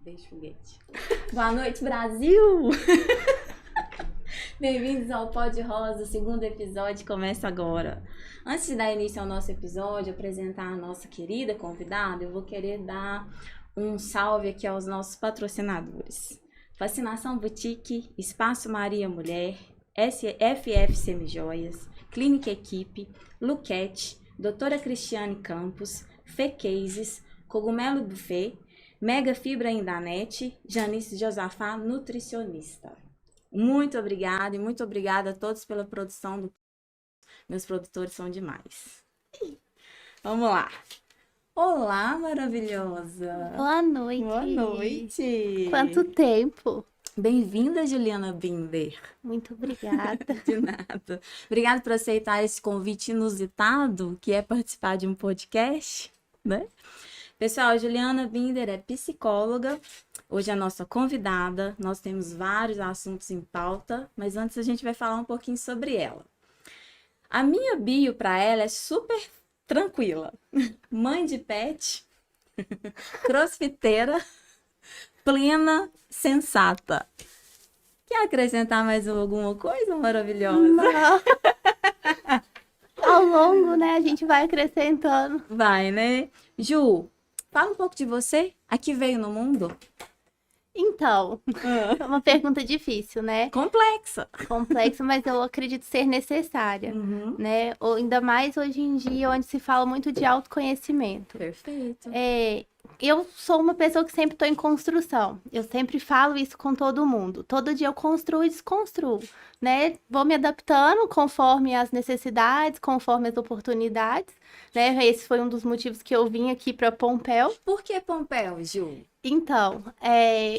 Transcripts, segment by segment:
Beijo, foguete. Boa noite, Brasil! Bem-vindos ao Pod Rosa, o segundo episódio começa agora. Antes de dar início ao nosso episódio, apresentar a nossa querida convidada, eu vou querer dar um salve aqui aos nossos patrocinadores. Vacinação Boutique, Espaço Maria Mulher, FF Semijoias, Clínica Equipe, Luquete, Doutora Cristiane Campos, Fê Cases, Cogumelo Buffet, Mega Fibra Indanet, Janice Josafá, nutricionista. Muito obrigada e muito obrigada a todos pela produção. Meus produtores são demais. Vamos lá. Olá, maravilhosa. Boa noite. Boa noite. Quanto tempo. Bem-vinda, Juliana Binder. Muito obrigada. De nada. Obrigada por aceitar esse convite inusitado, que é participar de um podcast, né? Pessoal, a Juliana Binder é psicóloga, hoje é a nossa convidada, nós temos vários assuntos em pauta, mas antes a gente vai falar um pouquinho sobre ela. A minha bio para ela é super tranquila. Mãe de pet, crossfiteira, plena, sensata. Quer acrescentar mais alguma coisa maravilhosa? Não. Ao longo, né, a gente vai acrescentando. Vai, né? Ju, fala um pouco de você. Aqui veio no mundo? Então, é uma pergunta difícil, né? Complexa. Complexa, mas eu acredito ser necessária, né? Ainda mais hoje em dia, onde se fala muito de autoconhecimento. Perfeito. Eu sou uma pessoa que sempre estou em construção. Eu sempre falo isso com todo mundo. Todo dia eu construo e desconstruo, né? Vou me adaptando conforme as necessidades, conforme as oportunidades, né? Esse foi um dos motivos que eu vim aqui para Pompéu. Por que Pompéu, Ju? Então,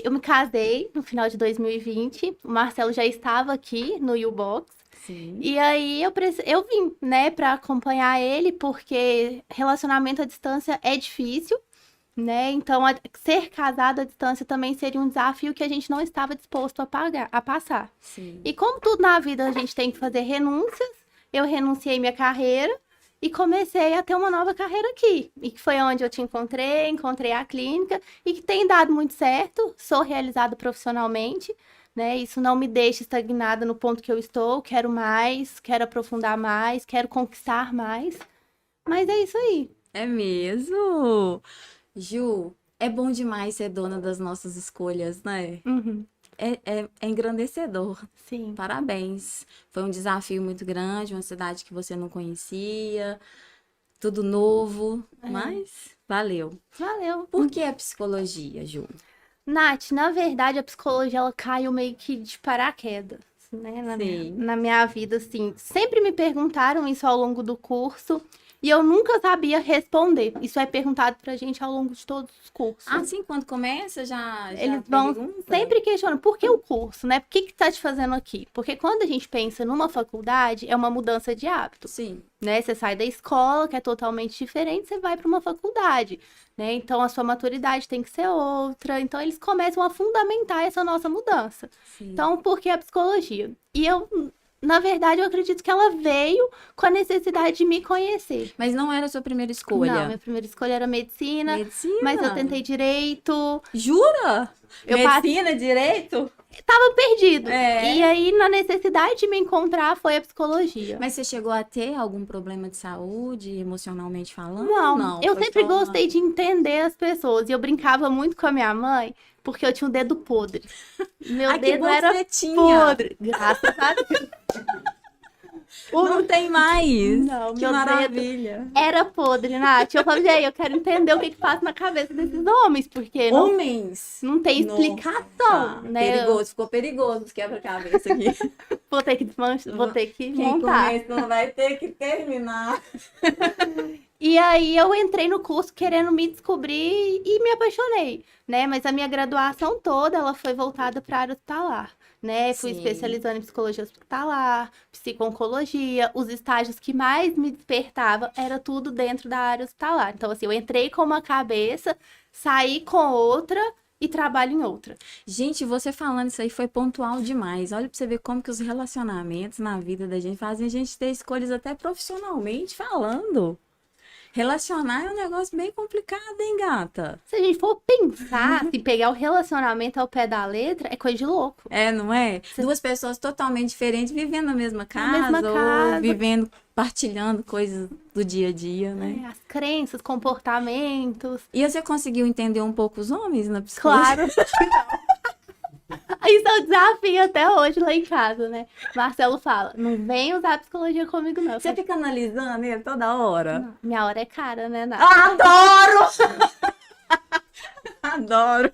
eu me casei no final de 2020. O Marcelo já estava aqui no U-Box. Sim. E aí eu vim, né, para acompanhar ele, porque relacionamento à distância é difícil. Né? Então, ser casado à distância também seria um desafio que a gente não estava disposto a passar. Sim. E como tudo na vida a gente tem que fazer renúncias, eu renunciei minha carreira e comecei a ter uma nova carreira aqui. E que foi onde eu te encontrei a clínica e que tem dado muito certo, sou realizada profissionalmente, né? Isso não me deixa estagnada no ponto que eu estou, quero mais, quero aprofundar mais, quero conquistar mais. Mas é isso aí. É mesmo? Ju, é bom demais ser dona das nossas escolhas, né? Uhum. É engrandecedor. Sim. Parabéns. Foi um desafio muito grande, uma cidade que você não conhecia, tudo novo, mas valeu. Valeu. Por que a psicologia, Ju? Nath, na verdade, a psicologia, ela caiu meio que de paraquedas, né? Na minha vida, assim. Sempre me perguntaram isso ao longo do curso. E eu nunca sabia responder. Isso é perguntado pra gente ao longo de todos os cursos. Assim, quando começa, Eles vão sempre questionando, por que o curso, né? Por que tá te fazendo aqui? Porque quando a gente pensa numa faculdade, é uma mudança de hábito. Sim. Né? Você sai da escola, que é totalmente diferente, você vai para uma faculdade, né? Então, a sua maturidade tem que ser outra. Então, eles começam a fundamentar essa nossa mudança. Sim. Então, por que a psicologia? E na verdade, eu acredito que ela veio com a necessidade de me conhecer. Mas não era a sua primeira escolha? Não, minha primeira escolha era medicina. Medicina? Mas eu tentei direito. Jura? Medicina, direito? Tava perdido. É. E aí, na necessidade de me encontrar, foi a psicologia. Mas você chegou a ter algum problema de saúde, emocionalmente falando? Não. Eu sempre gostei de entender as pessoas. E eu brincava muito com a minha mãe, porque eu tinha um dedo podre. Meu dedo era podre. Graças a Deus. Não tem mais. Não, que meu maravilha. Dedo era podre, Nath. Eu falei, aí, eu quero entender o que passa na cabeça desses homens, porque Homens? Não tem explicação, né? Perigoso, ficou perigoso os quebra-cabeça aqui. Vou ter que montar. Quem começa não vai ter que terminar. E aí eu entrei no curso querendo me descobrir e me apaixonei, né? Mas a minha graduação toda, ela foi voltada para a área hospitalar, né? Fui especializando em psicologia hospitalar, psico-oncologia. Os estágios que mais me despertavam era tudo dentro da área hospitalar. Então, assim, eu entrei com uma cabeça, saí com outra e trabalho em outra. Gente, você falando isso aí foi pontual demais. Olha pra você ver como que os relacionamentos na vida da gente fazem a gente ter escolhas até profissionalmente falando. Relacionar é um negócio bem complicado, hein, gata? Se a gente for pensar, se pegar o relacionamento ao pé da letra, é coisa de louco. É, não é? Duas pessoas totalmente diferentes vivendo na mesma casa, mesma casa. ou vivendo, partilhando coisas do dia a dia, né? As crenças, comportamentos. E você conseguiu entender um pouco os homens na psicologia? Claro. Isso é um desafio até hoje lá em casa, né? Marcelo fala, não vem usar psicologia comigo, não. Você fica analisando ele toda hora? Não, minha hora é cara, né, Nath? Adoro! Adoro!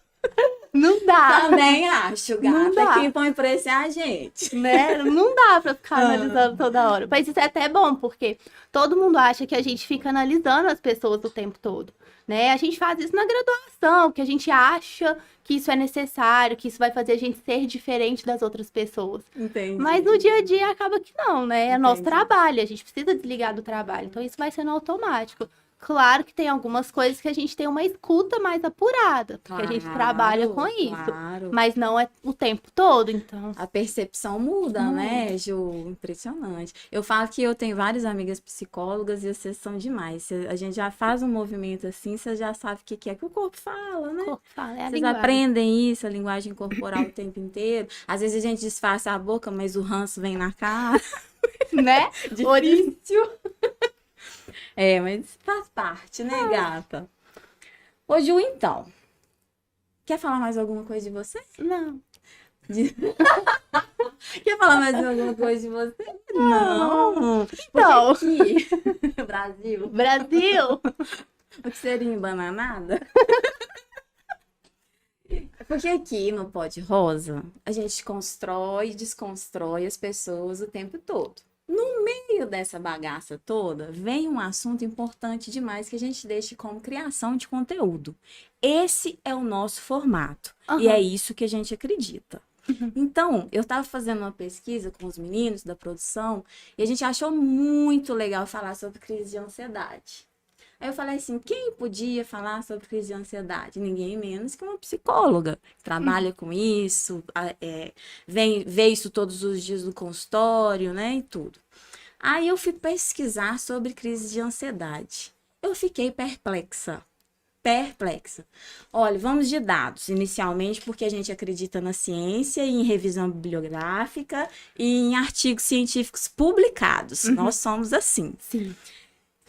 Não dá. Também acho, Não dá. gata. Quem põe preço é a gente. Né? Não dá pra ficar analisando toda hora. Mas isso é até bom, porque todo mundo acha que a gente fica analisando as pessoas o tempo todo, né? A gente faz isso na graduação, que a gente acha que isso é necessário, que isso vai fazer a gente ser diferente das outras pessoas. Entendi. Mas no dia a dia acaba que não, né? É nosso Entendi. trabalho, a gente precisa desligar do trabalho. Então isso vai sendo automático. Claro que tem algumas coisas que a gente tem uma escuta mais apurada, porque a gente trabalha com isso. Claro. Mas não é o tempo todo, então. A percepção muda, né, Ju? Impressionante. Eu falo que eu tenho várias amigas psicólogas e vocês são demais. A gente já faz um movimento assim, você já sabe o que é que o corpo fala, né? O corpo fala, é a Vocês linguagem. aprendem isso, a linguagem corporal o tempo inteiro. Às vezes a gente disfarça a boca, mas o ranço vem na cara. Né? Difícil. É, mas faz parte, né, gata? Ô, Ju, então. Quer falar mais alguma coisa de você? Não. Quer falar mais alguma coisa de você? Não. Então, Aqui, Brasil, Brasil. o que seria embananada? Porque aqui no Pod Rosa, a gente constrói e desconstrói as pessoas o tempo todo. No meio dessa bagaça toda, vem um assunto importante demais que a gente deixa como criação de conteúdo. Esse é o nosso formato. E é isso que a gente acredita. Então, eu estava fazendo uma pesquisa com os meninos da produção e a gente achou muito legal falar sobre crise de ansiedade. Aí eu falei assim, quem podia falar sobre crise de ansiedade? Ninguém menos que uma psicóloga. Trabalha com isso, vê isso todos os dias no consultório, né, e tudo. Aí eu fui pesquisar sobre crise de ansiedade. Eu fiquei perplexa. Olha, vamos de dados, inicialmente, porque a gente acredita na ciência e em revisão bibliográfica e em artigos científicos publicados. Nós somos assim. Sim.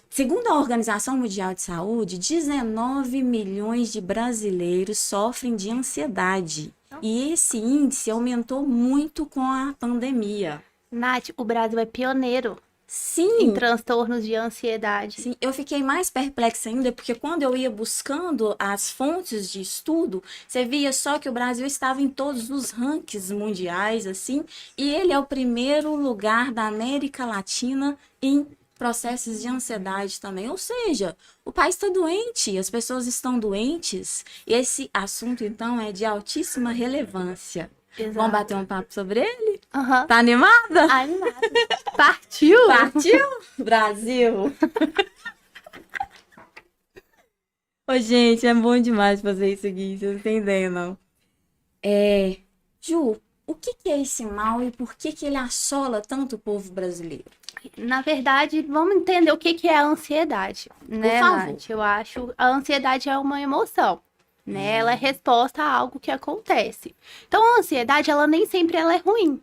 Segundo a Organização Mundial de Saúde, 19 milhões de brasileiros sofrem de ansiedade. E esse índice aumentou muito com a pandemia. Nath, o Brasil é pioneiro Sim. em transtornos de ansiedade. Sim, eu fiquei mais perplexa ainda, porque quando eu ia buscando as fontes de estudo, você via só que o Brasil estava em todos os rankings mundiais, assim, e ele é o primeiro lugar da América Latina em processos de ansiedade também. Ou seja, o país está doente, as pessoas estão doentes. Esse assunto, então, é de altíssima relevância. Exato. Vamos bater um papo sobre ele? Aham. Tá animada? Animado. Partiu? Partiu? Brasil! Ô, gente, é bom demais fazer isso aqui, vocês não têm ideia, não. Ju, o que é esse mal e por que ele assola tanto o povo brasileiro? Na verdade, vamos entender o que é a ansiedade, né, favor. Nath? Eu acho a ansiedade é uma emoção, né? Ela é resposta a algo que acontece. Então, a ansiedade, ela nem sempre ela é ruim,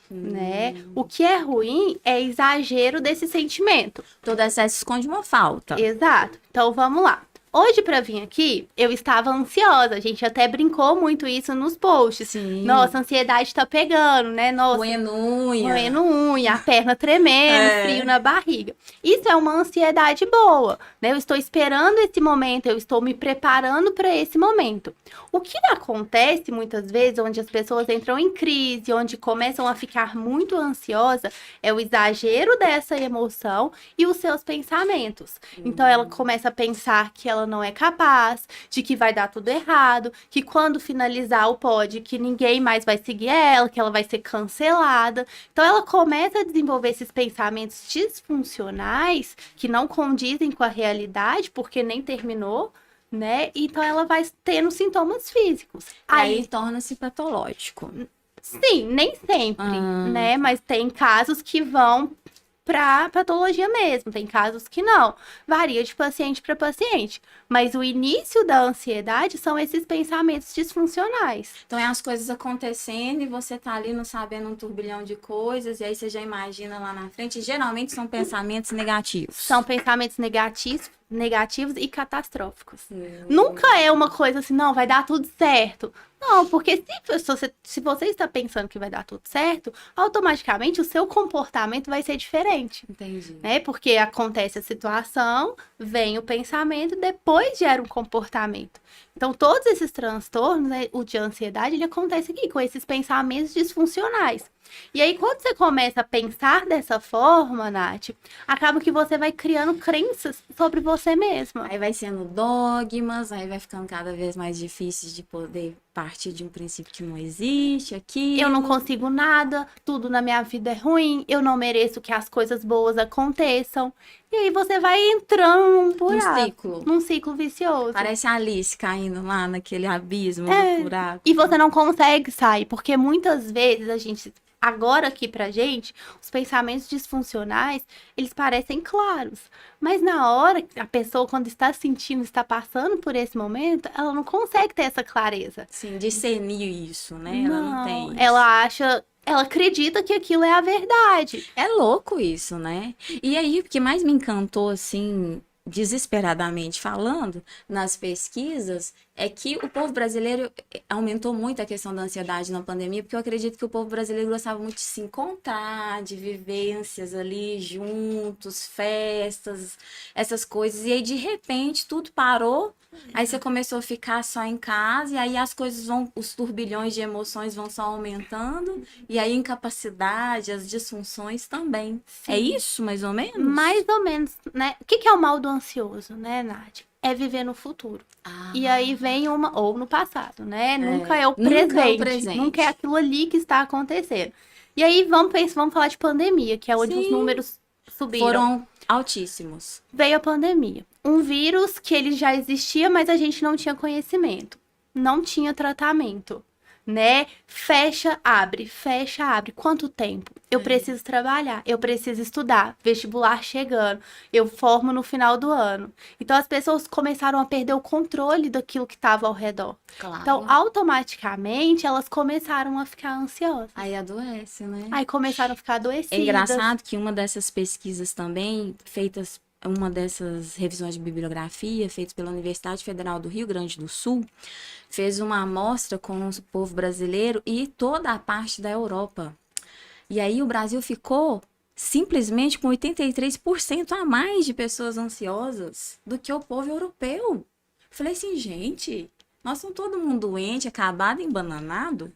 né? O que é ruim é exagero desse sentimento. Todo excesso esconde uma falta. Exato. Então, vamos lá. Hoje, para vir aqui, eu estava ansiosa. A gente até brincou muito isso nos posts. Sim. Nossa, a ansiedade tá pegando, né? Nossa, Roendo unha. roendo unha, a perna tremendo, frio na barriga. Isso é uma ansiedade boa, né? Eu estou esperando esse momento, eu estou me preparando para esse momento. O que acontece muitas vezes, onde as pessoas entram em crise, onde começam a ficar muito ansiosa, é o exagero dessa emoção e os seus pensamentos. Então, ela começa a pensar que ela não é capaz, de que vai dar tudo errado, que quando finalizar o pod, que ninguém mais vai seguir ela, que ela vai ser cancelada. Então, ela começa a desenvolver esses pensamentos disfuncionais que não condizem com a realidade, porque nem terminou, né? Então, ela vai tendo sintomas físicos. Aí torna-se patológico. Sim, nem sempre, né? Mas tem casos que vão para patologia mesmo. Tem casos que não. Varia de paciente para paciente. Mas o início da ansiedade são esses pensamentos disfuncionais. Então é as coisas acontecendo e você tá ali não sabendo um turbilhão de coisas, e aí você já imagina lá na frente. E geralmente são pensamentos negativos. São pensamentos negativos e catastróficos. Nunca é uma coisa assim, não, vai dar tudo certo. Não, porque se você está pensando que vai dar tudo certo, automaticamente o seu comportamento vai ser diferente. Entendi. Né? Porque acontece a situação, vem o pensamento, depois gera um comportamento. Então, todos esses transtornos, né, o de ansiedade, ele acontece aqui, com esses pensamentos disfuncionais. E aí, quando você começa a pensar dessa forma, Nath, acaba que você vai criando crenças sobre você mesma. Aí vai sendo dogmas, aí vai ficando cada vez mais difícil de poder partir de um princípio que não existe aqui. Eu não consigo nada, tudo na minha vida é ruim, eu não mereço que as coisas boas aconteçam. E aí você vai entrando num ciclo vicioso. Parece a Alice caindo lá naquele abismo do buraco. E você não consegue sair, porque muitas vezes a gente... Agora aqui pra gente, os pensamentos disfuncionais, eles parecem claros. Mas na hora, a pessoa quando está sentindo, está passando por esse momento, ela não consegue ter essa clareza. Sim, discernir isso, né? Ela não tem isso. Ela acredita que aquilo é a verdade. É louco isso, né? E aí, o que mais me encantou, assim, desesperadamente falando, nas pesquisas, é que o povo brasileiro aumentou muito a questão da ansiedade na pandemia, porque eu acredito que o povo brasileiro gostava muito de se encontrar, de vivências ali juntos, festas, essas coisas. E aí, de repente, tudo parou. Aí você começou a ficar só em casa, e aí as coisas os turbilhões de emoções vão só aumentando, e aí a incapacidade, as disfunções também. Sim. É isso, mais ou menos? Mais ou menos, né? O que é o mal do ansioso, né, Nath? É viver no futuro. E aí vem ou no passado, né? Nunca é o presente. Nunca é aquilo ali que está acontecendo. E aí vamos falar de pandemia, que é onde os números subiram. Foram altíssimos. Veio a pandemia. Um vírus que ele já existia, mas a gente não tinha conhecimento. Não tinha tratamento, né? Fecha, abre. Quanto tempo? Eu preciso trabalhar, eu preciso estudar, vestibular chegando, eu formo no final do ano. Então, as pessoas começaram a perder o controle daquilo que estava ao redor. Claro. Então, automaticamente, elas começaram a ficar ansiosas. Aí adoece, né? Aí começaram a ficar adoecidas. É engraçado que uma dessas pesquisas também, uma dessas revisões de bibliografia, feitas pela Universidade Federal do Rio Grande do Sul, fez uma amostra com o povo brasileiro e toda a parte da Europa. E aí o Brasil ficou simplesmente com 83% a mais de pessoas ansiosas do que o povo europeu. Falei assim, gente, nós somos todo mundo doente, acabado, embananado.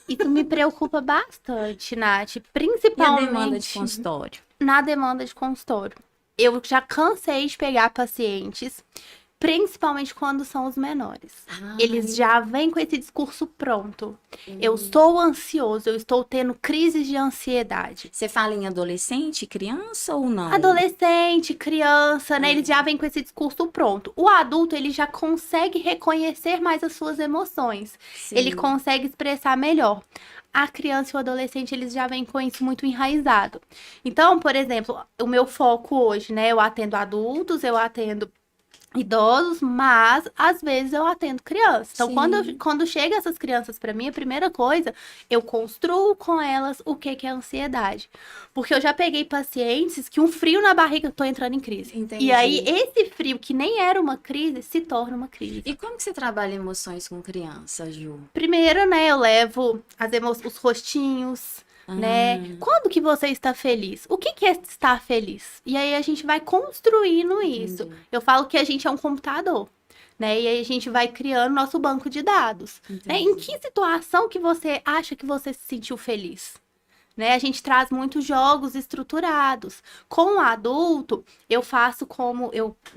Isso me preocupa bastante, Nath, principalmente E a demanda de consultório? Na demanda de consultório. Eu já cansei de pegar pacientes, principalmente quando são os menores. Eles já vêm com esse discurso pronto. Eu sou ansioso, eu estou tendo crises de ansiedade. Você fala em adolescente, criança ou não? Adolescente, criança, né? Eles já vêm com esse discurso pronto. O adulto, ele já consegue reconhecer mais as suas emoções. Sim. Ele consegue expressar melhor. A criança e o adolescente, eles já vêm com isso muito enraizado. Então, por exemplo, o meu foco hoje, né? Eu atendo adultos, eu atendo idosos, mas às vezes eu atendo crianças. Então, quando chegam essas crianças para mim, a primeira coisa, eu construo com elas o que é ansiedade. Porque eu já peguei pacientes que um frio na barriga, eu tô entrando em crise. Entendi. E aí, esse frio que nem era uma crise, se torna uma crise. E como que você trabalha emoções com criança, Ju? Primeiro, né, eu levo os rostinhos, né? Quando que você está feliz? O que é estar feliz? E aí a gente vai construindo isso. Eu falo que a gente é um computador, né? E aí a gente vai criando nosso banco de dados. Né? Em que situação que você acha que você se sentiu feliz? Né? A gente traz muitos jogos estruturados. Com o adulto, eu faço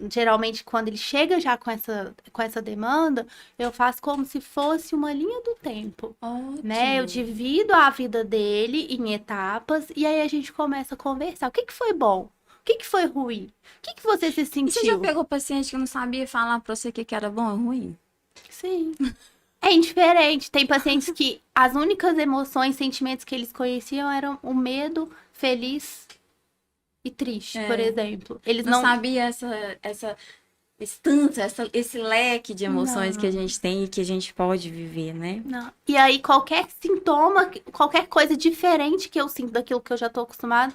geralmente, quando ele chega já com essa demanda, eu faço como se fosse uma linha do tempo. Né? Eu divido a vida dele em etapas e aí a gente começa a conversar. O que foi bom? O que foi ruim? O que você se sentiu? E você já pegou paciente que não sabia falar pra você o que era bom ou ruim? Sim. É indiferente. Tem pacientes que as únicas emoções, sentimentos que eles conheciam eram o medo, feliz e triste, por exemplo. Eles Não não... sabia esse leque de emoções que a gente tem e que a gente pode viver, né? Não. E aí, qualquer sintoma, qualquer coisa diferente que eu sinto daquilo que eu já tô acostumado,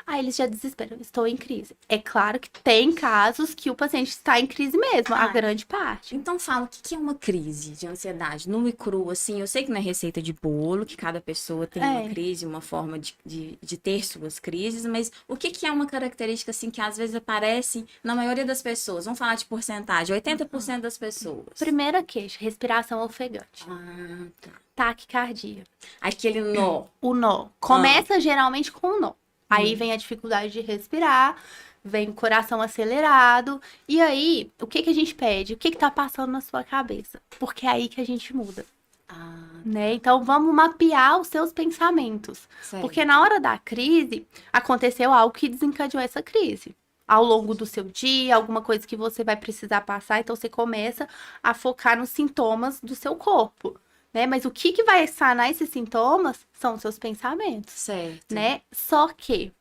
aí eles já desesperam, estou em crise. É claro que tem casos que o paciente está em crise mesmo, a grande parte. Então fala, o que é uma crise de ansiedade? Nua e crua, assim, eu sei que não é receita de bolo, que cada pessoa tem uma crise, uma forma de ter suas crises, mas o que é uma característica, assim, que às vezes aparece na maioria das pessoas? Vamos falar de porcentagem, 80% das pessoas. Primeira queixa, respiração ofegante. Tá. Taquicardia. Aquele nó. O nó. Começa geralmente com o nó. Aí vem a dificuldade de respirar, vem o coração acelerado. E aí, o que a gente pede? O que tá passando na sua cabeça? Porque é aí que a gente muda. Né? Então, vamos mapear os seus pensamentos. Certo. Porque na hora da crise, aconteceu algo que desencadeou essa crise. Ao longo do seu dia, alguma coisa que você vai precisar passar. Então, você começa a focar nos sintomas do seu corpo. Né? Mas o que vai sanar esses sintomas são os seus pensamentos. Certo. Né? Só que,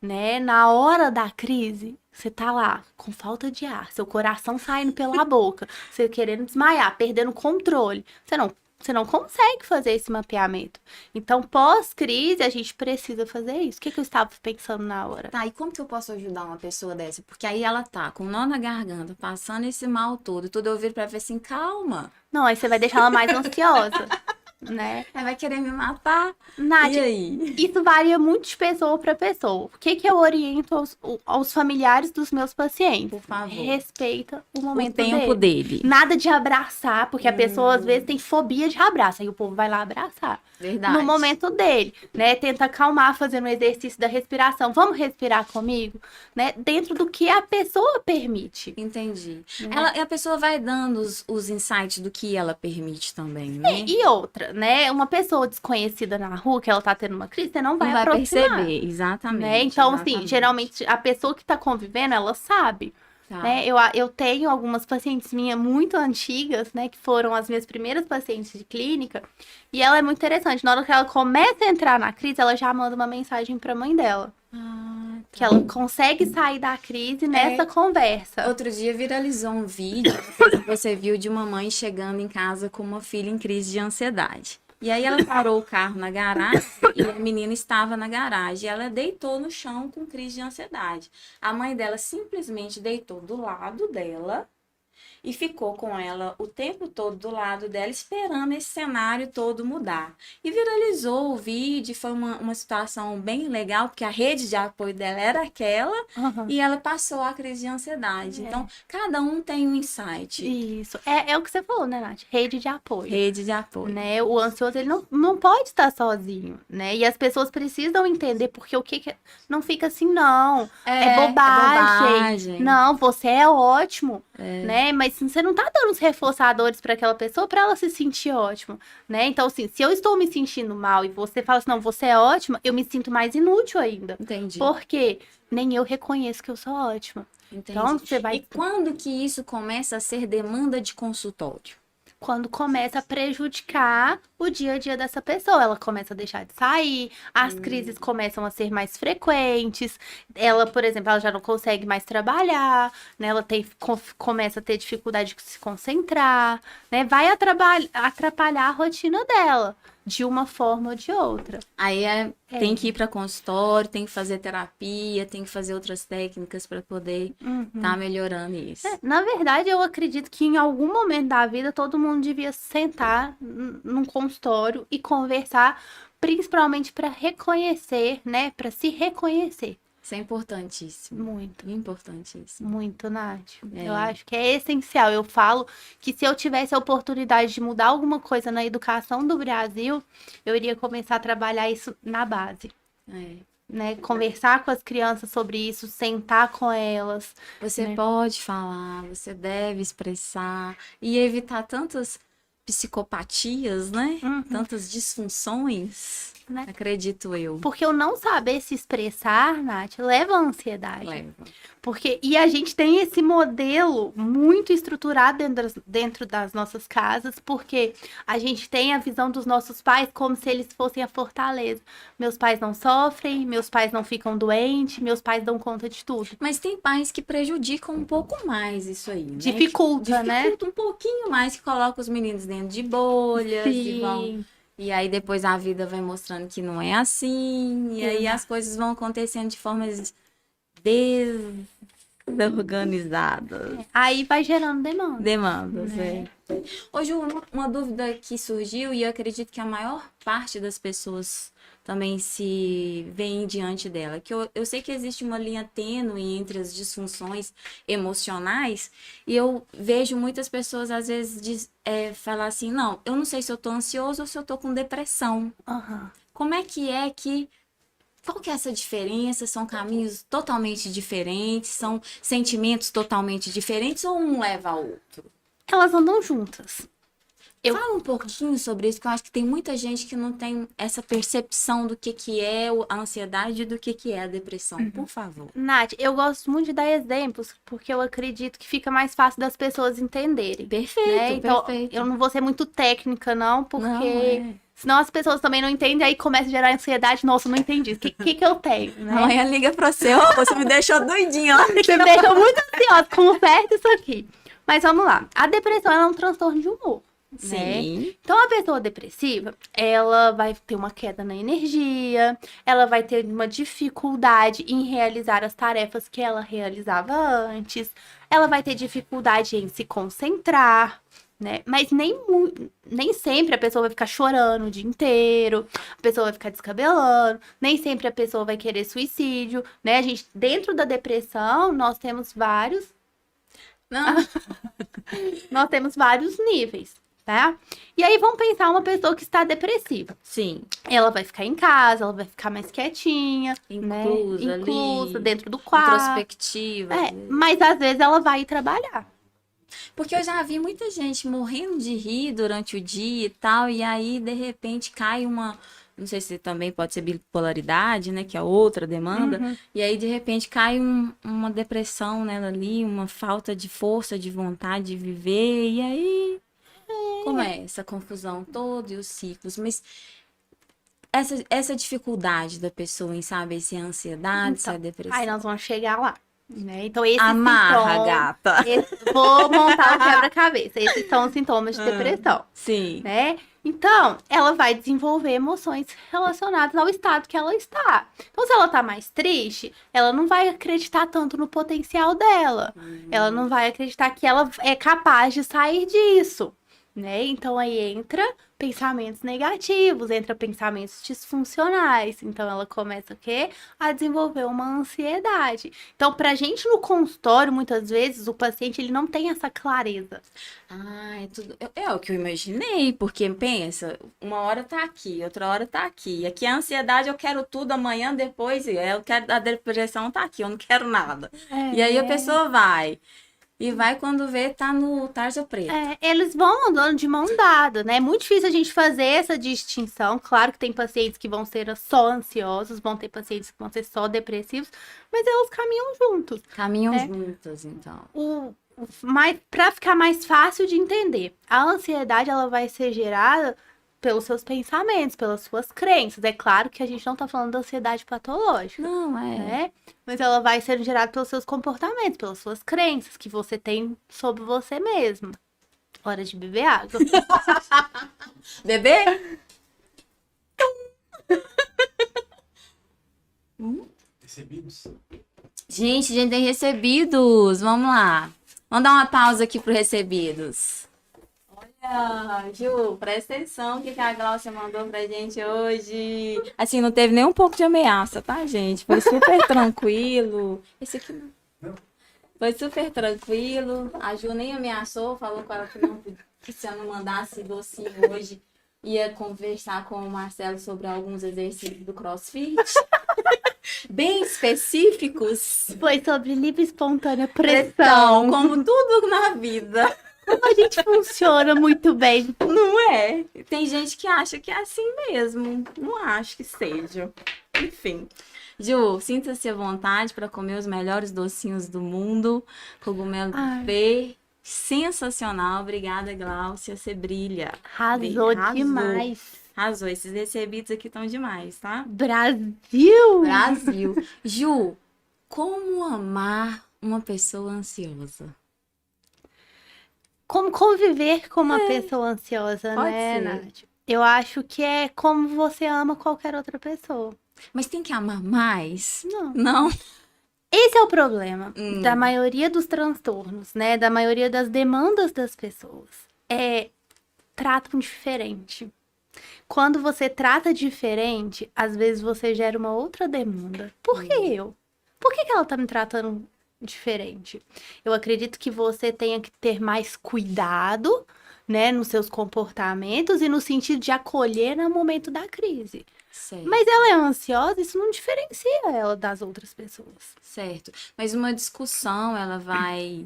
né, na hora da crise, você tá lá com falta de ar, seu coração saindo pela boca, você querendo desmaiar, perdendo o controle. Você não consegue fazer esse mapeamento. Então, pós-crise, a gente precisa fazer isso. O que eu estava pensando na hora? Tá, e como que eu posso ajudar uma pessoa dessa? Porque aí ela tá com nó na garganta, passando esse mal todo, e tudo eu viro pra ela assim, calma. Não, aí você vai deixar ela mais ansiosa, né? Ela vai querer me matar. Nath, E aí? isso varia muito de pessoa para pessoa. O que eu oriento aos familiares dos meus pacientes? Por favor. Respeita o momento O tempo dele. Nada de abraçar, porque a pessoa às vezes tem fobia de abraço. Aí o povo vai lá abraçar. Verdade. No momento dele, né? Tenta acalmar fazendo o exercício da respiração. Vamos respirar comigo, né? Dentro do que a pessoa permite. Entendi. A pessoa vai dando os insights do que ela permite também, né? E outra, né? Uma pessoa desconhecida na rua, que ela tá tendo uma crise, você não vai aproximar. Perceber, exatamente. Né? Então, exatamente. assim, geralmente a pessoa que tá convivendo, ela sabe. Tá. Né? Eu tenho algumas pacientes minhas muito antigas, né? Que foram as minhas primeiras pacientes de clínica. E ela é muito interessante. Na hora que ela começa a entrar na crise, ela já manda uma mensagem pra mãe dela. Tá. Que ela consegue sair da crise nessa conversa. Outro dia viralizou um vídeo que você viu de uma mãe chegando em casa com uma filha em crise de ansiedade. E aí ela parou o carro na garagem e a menina estava na garagem. E ela deitou no chão com crise de ansiedade. A mãe dela simplesmente deitou do lado dela e ficou com ela o tempo todo do lado dela, esperando esse cenário todo mudar. E viralizou o vídeo, foi uma situação bem legal, porque a rede de apoio dela era aquela, e ela passou a crise de ansiedade. Então, cada um tem um insight. Isso. É o que você falou, né, Nath? Rede de apoio. Rede de apoio. Né? O ansioso, ele não pode estar sozinho, né? E as pessoas precisam entender, porque o que não fica assim, não. É bobagem. Não, você é ótimo, né? Mas você não tá dando os reforçadores para aquela pessoa para ela se sentir ótimo, né? Então, assim, se eu estou me sentindo mal e você fala assim, não, você é ótima, eu me sinto mais inútil ainda. Entendi. Porque nem eu reconheço que eu sou ótima. Entendi. Então, você vai... E quando que isso começa a ser demanda de consultório? Quando começa a prejudicar o dia a dia dessa pessoa. Ela começa a deixar de sair, as crises começam a ser mais frequentes. Ela, por exemplo, ela já não consegue mais trabalhar, né? Ela começa a ter dificuldade de se concentrar, né? Vai atrapalhar a rotina dela, de uma forma ou de outra. Aí tem que ir para consultório, tem que fazer terapia, tem que fazer outras técnicas para poder estar melhorando isso. Na verdade, eu acredito que em algum momento da vida todo mundo devia sentar num consultório e conversar, principalmente para reconhecer, né? Para se reconhecer. Isso é importantíssimo. Muito. Importantíssimo. Muito, Nath. Eu acho que é essencial. Eu falo que se eu tivesse a oportunidade de mudar alguma coisa na educação do Brasil, eu iria começar a trabalhar isso na base. Né? Conversar com as crianças sobre isso, sentar com elas. Você pode falar, você deve expressar e evitar tantas psicopatias, né? Tantas disfunções, acredito eu. Porque o não saber se expressar, Nath, leva à ansiedade. Leva. E a gente tem esse modelo muito estruturado dentro das nossas casas, porque a gente tem a visão dos nossos pais como se eles fossem a fortaleza. Meus pais não sofrem, meus pais não ficam doentes, meus pais dão conta de tudo. Mas tem pais que prejudicam um pouco mais isso aí, né? Dificulta, né? Dificulta um pouquinho mais, que coloca os meninos dentro de bolhas Sim. E aí depois a vida vai mostrando que não é assim. E aí as coisas vão acontecendo de formas desorganizadas. Aí vai gerando demanda. Demandas, Ô, Ju, uma dúvida que surgiu, e eu acredito que a maior parte das pessoas também se veem diante dela, que eu sei que existe uma linha tênue entre as disfunções emocionais, e eu vejo muitas pessoas, às vezes, falar assim, não, eu não sei se eu tô ansioso ou se eu tô com depressão. Uhum. Como é que... Qual que é essa diferença? São caminhos totalmente diferentes? São sentimentos totalmente diferentes ou um leva ao outro? Elas andam juntas. Fala um pouquinho sobre isso, que eu acho que tem muita gente que não tem essa percepção do que é a ansiedade e do que é a depressão. Por favor. Nath, eu gosto muito de dar exemplos, porque eu acredito que fica mais fácil das pessoas entenderem. Perfeito, né? Então, perfeito. eu não vou ser muito técnica, não, porque... Não, senão as pessoas também não entendem, aí começa a gerar ansiedade. Nossa, não entendi. O que eu tenho, né? Amanhã liga pra você. Você me deixou doidinha lá. Você me deixou muito ansiosa. Conserta isso aqui. Mas vamos lá. A depressão ela é um transtorno de humor. Né? Sim. Então, a pessoa depressiva, ela vai ter uma queda na energia, ela vai ter uma dificuldade em realizar as tarefas que ela realizava antes, ela vai ter dificuldade em se concentrar, né? Mas nem sempre a pessoa vai ficar chorando o dia inteiro, a pessoa vai ficar descabelando, nem sempre a pessoa vai querer suicídio, né? A gente, dentro da depressão, nós temos vários níveis. Tá? E aí vamos pensar uma pessoa que está depressiva. Sim. Ela vai ficar em casa, ela vai ficar mais quietinha, Inclusa ali, dentro do quarto. Introspectiva. Mas às vezes ela vai ir trabalhar. Porque eu já vi muita gente morrendo de rir durante o dia e tal, e aí de repente cai uma... Não sei se também pode ser bipolaridade, né? Que é outra demanda. Uhum. E aí, de repente, cai uma depressão nela ali, uma falta de força, de vontade de viver. E aí... começa a confusão toda e os ciclos, mas essa dificuldade da pessoa em saber se é ansiedade, se é depressão. Aí nós vamos chegar lá, né? Então esse Amarra, gata. Vou montar o quebra-cabeça. Esses são os sintomas de depressão. Sim. Né? Então, ela vai desenvolver emoções relacionadas ao estado que ela está. Então, se ela tá mais triste, ela não vai acreditar tanto no potencial dela. Ela não vai acreditar que ela é capaz de sair disso. Né? Então aí entra pensamentos negativos, entra pensamentos disfuncionais. Então ela começa o quê? A desenvolver uma ansiedade. Então, pra gente no consultório, muitas vezes, o paciente ele não tem essa clareza. É tudo. É o que eu imaginei, porque pensa, uma hora tá aqui, outra hora tá aqui. E aqui a ansiedade, eu quero tudo amanhã, depois, eu quero a depressão tá aqui, eu não quero nada. E aí a pessoa vai. E vai quando vê, tá no tarja preta. Eles vão andando de mão dada, né? É muito difícil a gente fazer essa distinção. Claro que tem pacientes que vão ser só ansiosos, vão ter pacientes que vão ser só depressivos, mas elas caminham juntos. Caminham juntas, então. Mas para ficar mais fácil de entender, a ansiedade ela vai ser gerada pelos seus pensamentos, pelas suas crenças. É claro que a gente não tá falando da ansiedade patológica. Não, né? Mas ela vai ser gerada pelos seus comportamentos, pelas suas crenças que você tem sobre você mesmo. Hora de beber água. Beber? Recebidos? Gente, a gente tem recebidos. Vamos lá. Vamos dar uma pausa aqui pro recebidos. Olha, Ju, presta atenção o que a Glaucia mandou pra gente hoje. Assim, não teve nem um pouco de ameaça, tá, gente? Foi super tranquilo. Esse aqui não. Foi super tranquilo. A Ju nem ameaçou, falou com ela que se eu não mandasse docinho hoje, ia conversar com o Marcelo sobre alguns exercícios do CrossFit. Bem específicos. Foi sobre livre e espontânea pressão. Como tudo na vida. A gente funciona muito bem. Não é? Tem gente que acha que é assim mesmo. Não acho que seja. Enfim. Ju, sinta-se à vontade para comer os melhores docinhos do mundo. Cogumelo Ai. buffet, sensacional. Obrigada, Gláucia, você brilha. Arrasou demais. Arrasou, esses recebidos aqui estão demais, tá? Brasil! Brasil. Ju, como amar uma pessoa ansiosa? Como conviver com uma pessoa ansiosa, pode né, ser. Nath? Eu acho que é como você ama qualquer outra pessoa. Mas tem que amar mais? Não. Não? Esse é o problema da maioria dos transtornos, né? Da maioria das demandas das pessoas. Tratam diferente. Quando você trata diferente, às vezes você gera uma outra demanda. Por que eu? Por que ela tá me tratando diferente? Eu acredito que você tenha que ter mais cuidado, né, nos seus comportamentos e no sentido de acolher no momento da crise. Certo. Mas ela é ansiosa, isso não diferencia ela das outras pessoas. Certo. Mas uma discussão, ela vai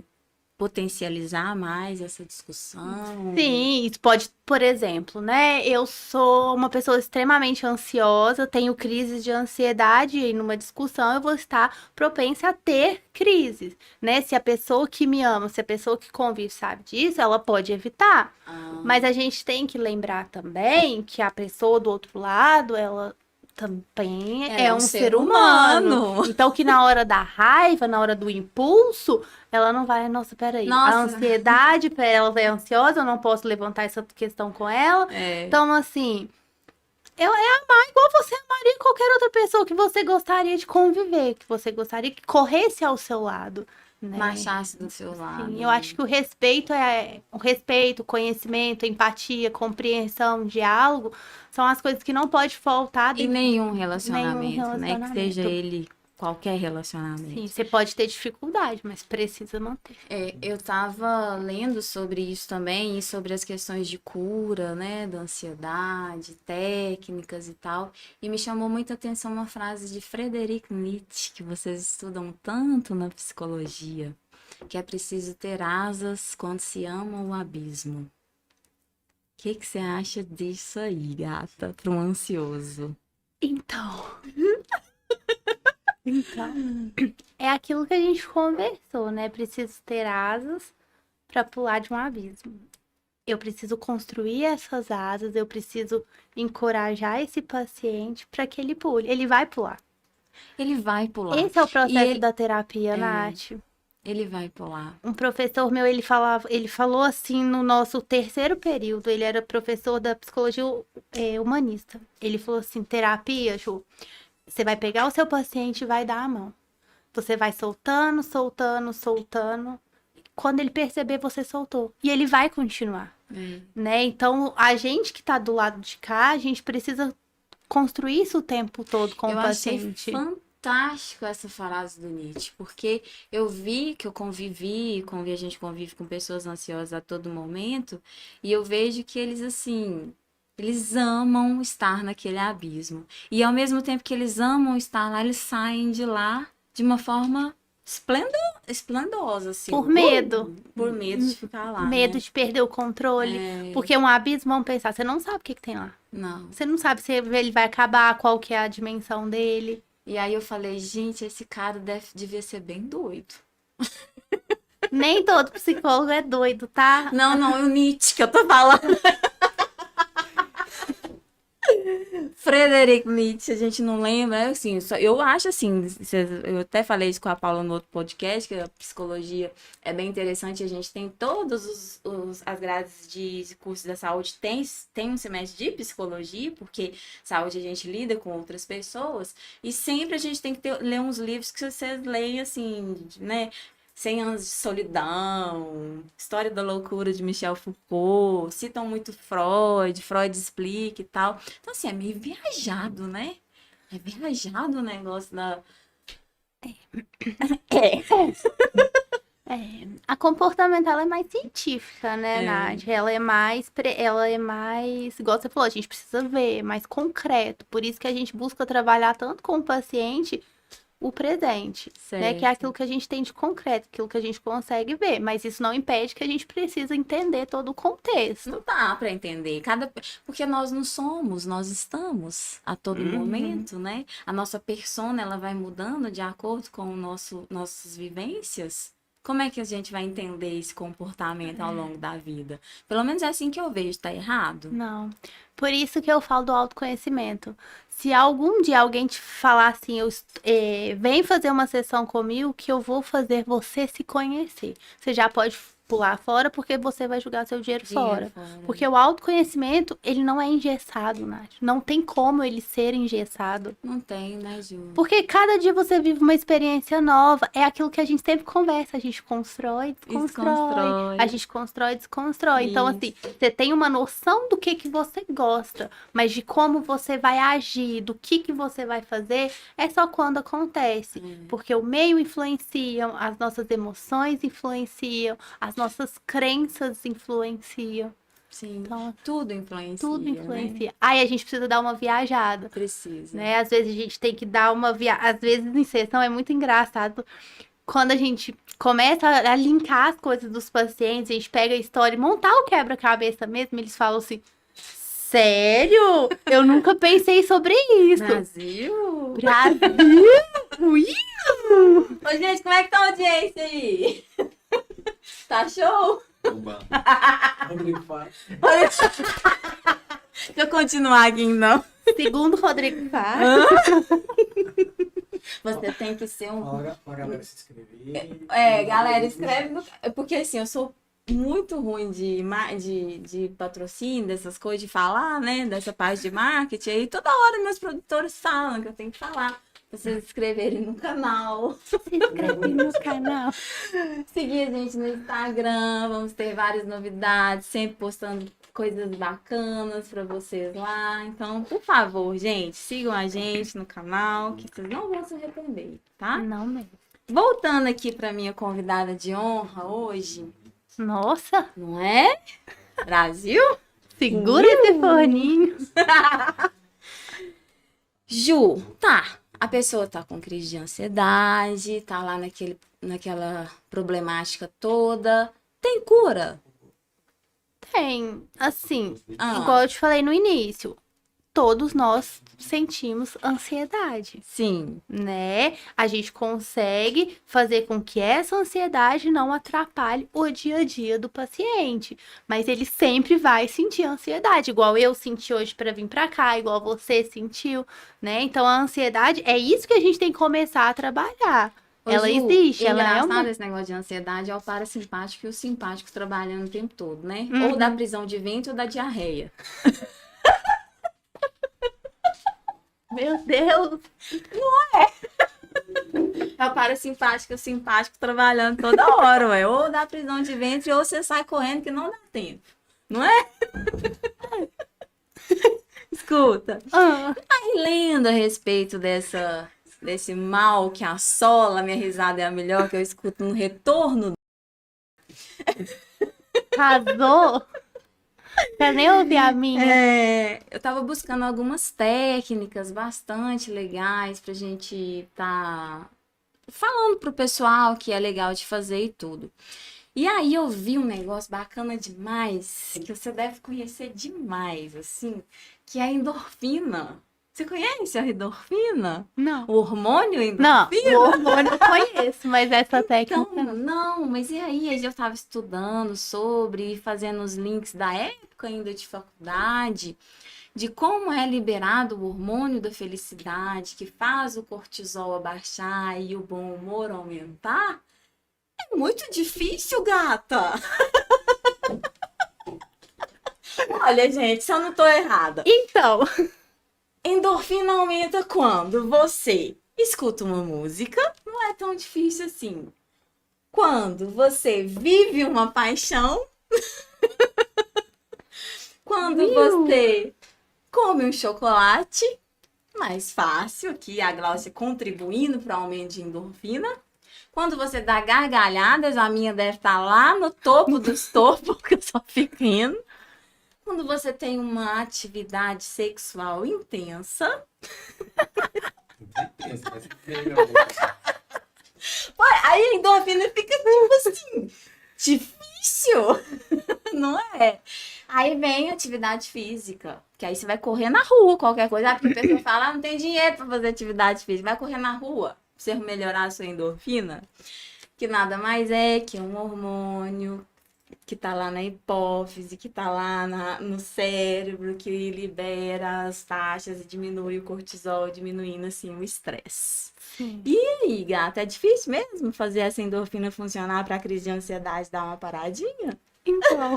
potencializar mais essa discussão? Sim, isso pode, por exemplo, né? Eu sou uma pessoa extremamente ansiosa, tenho crises de ansiedade e numa discussão eu vou estar propensa a ter crises, né? Se a pessoa que me ama, se a pessoa que convive sabe disso, ela pode evitar. Mas a gente tem que lembrar também que a pessoa do outro lado, ela também Ela é um ser humano. Então, que na hora da raiva, na hora do impulso, ela não vai, nossa, peraí. Nossa. A ansiedade, ela é ansiosa, eu não posso levantar essa questão com ela. É. Então, assim, ela é amar igual você amaria qualquer outra pessoa que você gostaria de conviver, que você gostaria que corresse ao seu lado, né? Marchasse do seu lado. Sim, eu acho que o respeito, conhecimento, empatia, compreensão, diálogo são as coisas que não pode faltar E dentro. nenhum relacionamento, né? Que relacionamento. seja ele qualquer relacionamento. Sim, você pode ter dificuldade, mas precisa manter. Eu tava lendo sobre isso também, e sobre as questões de cura, né, da ansiedade, técnicas e tal, e me chamou muita atenção uma frase de Friedrich Nietzsche, que vocês estudam tanto na psicologia, que é preciso ter asas quando se ama o abismo. O que você acha disso aí, gata, para um ansioso? Então, é aquilo que a gente conversou, né? Preciso ter asas para pular de um abismo. Eu preciso construir essas asas, eu preciso encorajar esse paciente para que ele pule. Ele vai pular. Ele vai pular. Esse é o processo E ele- da terapia, Nath. Ele vai pular. Um professor meu, ele falou assim no nosso terceiro período, ele era professor da psicologia humanista. Ele falou assim, terapia, Ju, você vai pegar o seu paciente e vai dar a mão. Você vai soltando, soltando, soltando. Quando ele perceber, você soltou. E ele vai continuar, né? Então, a gente que tá do lado de cá, a gente precisa construir isso o tempo todo com o Eu achei paciente. fantástico essa frase do Nietzsche, porque eu vi que eu a gente convive com pessoas ansiosas a todo momento, e eu vejo que eles, assim, eles amam estar naquele abismo. E ao mesmo tempo que eles amam estar lá, eles saem de lá de uma forma esplendosa, assim. Por medo. Por medo de ficar lá, Medo né? de perder o controle. Porque um abismo, vamos pensar, você não sabe o que tem lá. Não. Você não sabe se ele vai acabar, qual que é a dimensão dele. E aí eu falei, gente, esse cara devia ser bem doido. Nem todo psicólogo é doido, tá? Não, é o Nietzsche que eu tô falando. Friedrich Nietzsche, a gente não lembra, assim, eu acho assim, eu até falei isso com a Paula no outro podcast, que a psicologia é bem interessante, a gente tem todos as grades de cursos da saúde, tem um semestre de psicologia, porque saúde a gente lida com outras pessoas, e sempre a gente tem que ler uns livros que vocês leem, assim, né, 100 anos de solidão, História da loucura de Michel Foucault, citam muito Freud explica e tal. Então, assim, é meio viajado, né? É viajado o negócio da... A comportamental é mais científica, né, Nath? Ela é mais, igual você falou, a gente precisa ver, mais concreto. Por isso que a gente busca trabalhar tanto com o paciente o presente, né? Que é aquilo que a gente tem de concreto, aquilo que a gente consegue ver. Mas isso não impede que a gente precisa entender todo o contexto. Não dá para entender. Porque nós não somos, nós estamos a todo momento, né? A nossa persona, ela vai mudando de acordo com nossas vivências. Como é que a gente vai entender esse comportamento ao longo da vida? Pelo menos é assim que eu vejo, tá errado? Não. Por isso que eu falo do autoconhecimento. Se algum dia alguém te falar assim, vem fazer uma sessão comigo que eu vou fazer você se conhecer. Você já pode pular fora porque você vai jogar seu dinheiro fora. Porque o autoconhecimento, ele não é engessado, Nath. Não tem como ele ser engessado. Não tem, né, Ju? Porque cada dia você vive uma experiência nova. É aquilo que a gente sempre conversa. A gente constrói, desconstrói. A gente constrói, desconstrói. Então, assim, você tem uma noção do que você gosta. Mas de como você vai agir, do que você vai fazer, é só quando acontece. Porque o meio influencia, as nossas emoções influenciam, as nossas crenças influenciam. Sim, então, tudo influencia. Tudo influencia. Né? Aí a gente precisa dar uma viajada. Precisa. Né? Às vezes a gente tem que dar uma viagem. Às vezes em sessão é muito engraçado. Quando a gente começa a linkar as coisas dos pacientes, a gente pega a história e montar o quebra-cabeça mesmo, eles falam assim: sério? Eu nunca pensei sobre isso. Brasil? Ui! Ô, gente, como é que tá a audiência aí? Tá show? Oba. Rodrigo Faro. Deixa eu continuar aqui, então. Segundo Rodrigo Faro. Você tem que ser um... Fala pra galera se inscrever. Galera, escreve no... Porque assim, eu sou muito ruim de patrocínio, dessas coisas, de falar, né? Dessa parte de marketing. Aí toda hora meus produtores falam que eu tenho que falar. Vocês se inscreverem no canal. Se inscreve no canal. Seguir a gente no Instagram. Vamos ter várias novidades. Sempre postando coisas bacanas pra vocês lá. Então, por favor, gente, sigam a gente no canal, que vocês não vão se arrepender, tá? Não mesmo. Voltando aqui pra minha convidada de honra hoje. Nossa! Não é? Brasil? Segura esse forninho. Ju, tá. A pessoa tá com crise de ansiedade, tá lá naquela problemática toda. Tem cura? Tem. Assim, igual eu te falei no início, todos nós sentimos ansiedade. Sim. Né? A gente consegue fazer com que essa ansiedade não atrapalhe o dia a dia do paciente. Mas ele sempre vai sentir ansiedade, igual eu senti hoje para vir para cá, igual você sentiu, né? Então a ansiedade é isso que a gente tem que começar a trabalhar. Ela existe, ela é engraçado esse negócio de ansiedade é o parasimpático e o simpático trabalhando o tempo todo, né? Ou da prisão de ventre ou da diarreia. Meu Deus! É o parasimpático e o simpático trabalhando toda hora, ué. Ou dá prisão de ventre ou você sai correndo que não dá tempo. Não é? Escuta. Aí lendo a respeito desse mal que assola, minha risada é a melhor que eu escuto no retorno. Arrasou! Quer nem ouvir a minha? Eu tava buscando algumas técnicas bastante legais pra gente tá falando pro pessoal que é legal de fazer e tudo. E aí eu vi um negócio bacana demais, que você deve conhecer demais, assim, que é a endorfina. Você conhece a endorfina? Não. O hormônio endorfina? Não, o hormônio eu conheço, mas essa técnica Então, não, mas e aí? Eu estava estudando sobre, fazendo os links da época ainda de faculdade, de como é liberado o hormônio da felicidade, que faz o cortisol abaixar e o bom humor aumentar. É muito difícil, gata. Olha, gente, se eu não tô errada. Então, Endorfina aumenta quando você escuta uma música, não é tão difícil assim. Quando você vive uma paixão, quando você come um chocolate, mais fácil, aqui a Glaucia contribuindo para o aumento de endorfina. Quando você dá gargalhadas, a minha deve estar lá no topo dos topos, porque eu só fico rindo. Quando você tem uma atividade sexual intensa. Pensa, mas você Pô, aí a endorfina fica tipo assim, difícil, não é? Aí vem atividade física, que aí você vai correr na rua, qualquer coisa. Porque a pessoa fala, não tem dinheiro pra fazer atividade física, vai correr na rua, pra você melhorar a sua endorfina, que nada mais é que um hormônio que tá lá na hipófise, que tá lá no cérebro, que libera as taxas e diminui o cortisol, diminuindo assim o estresse. Sim. E aí, gata, é difícil mesmo fazer essa endorfina funcionar pra crise de ansiedade dar uma paradinha? Então,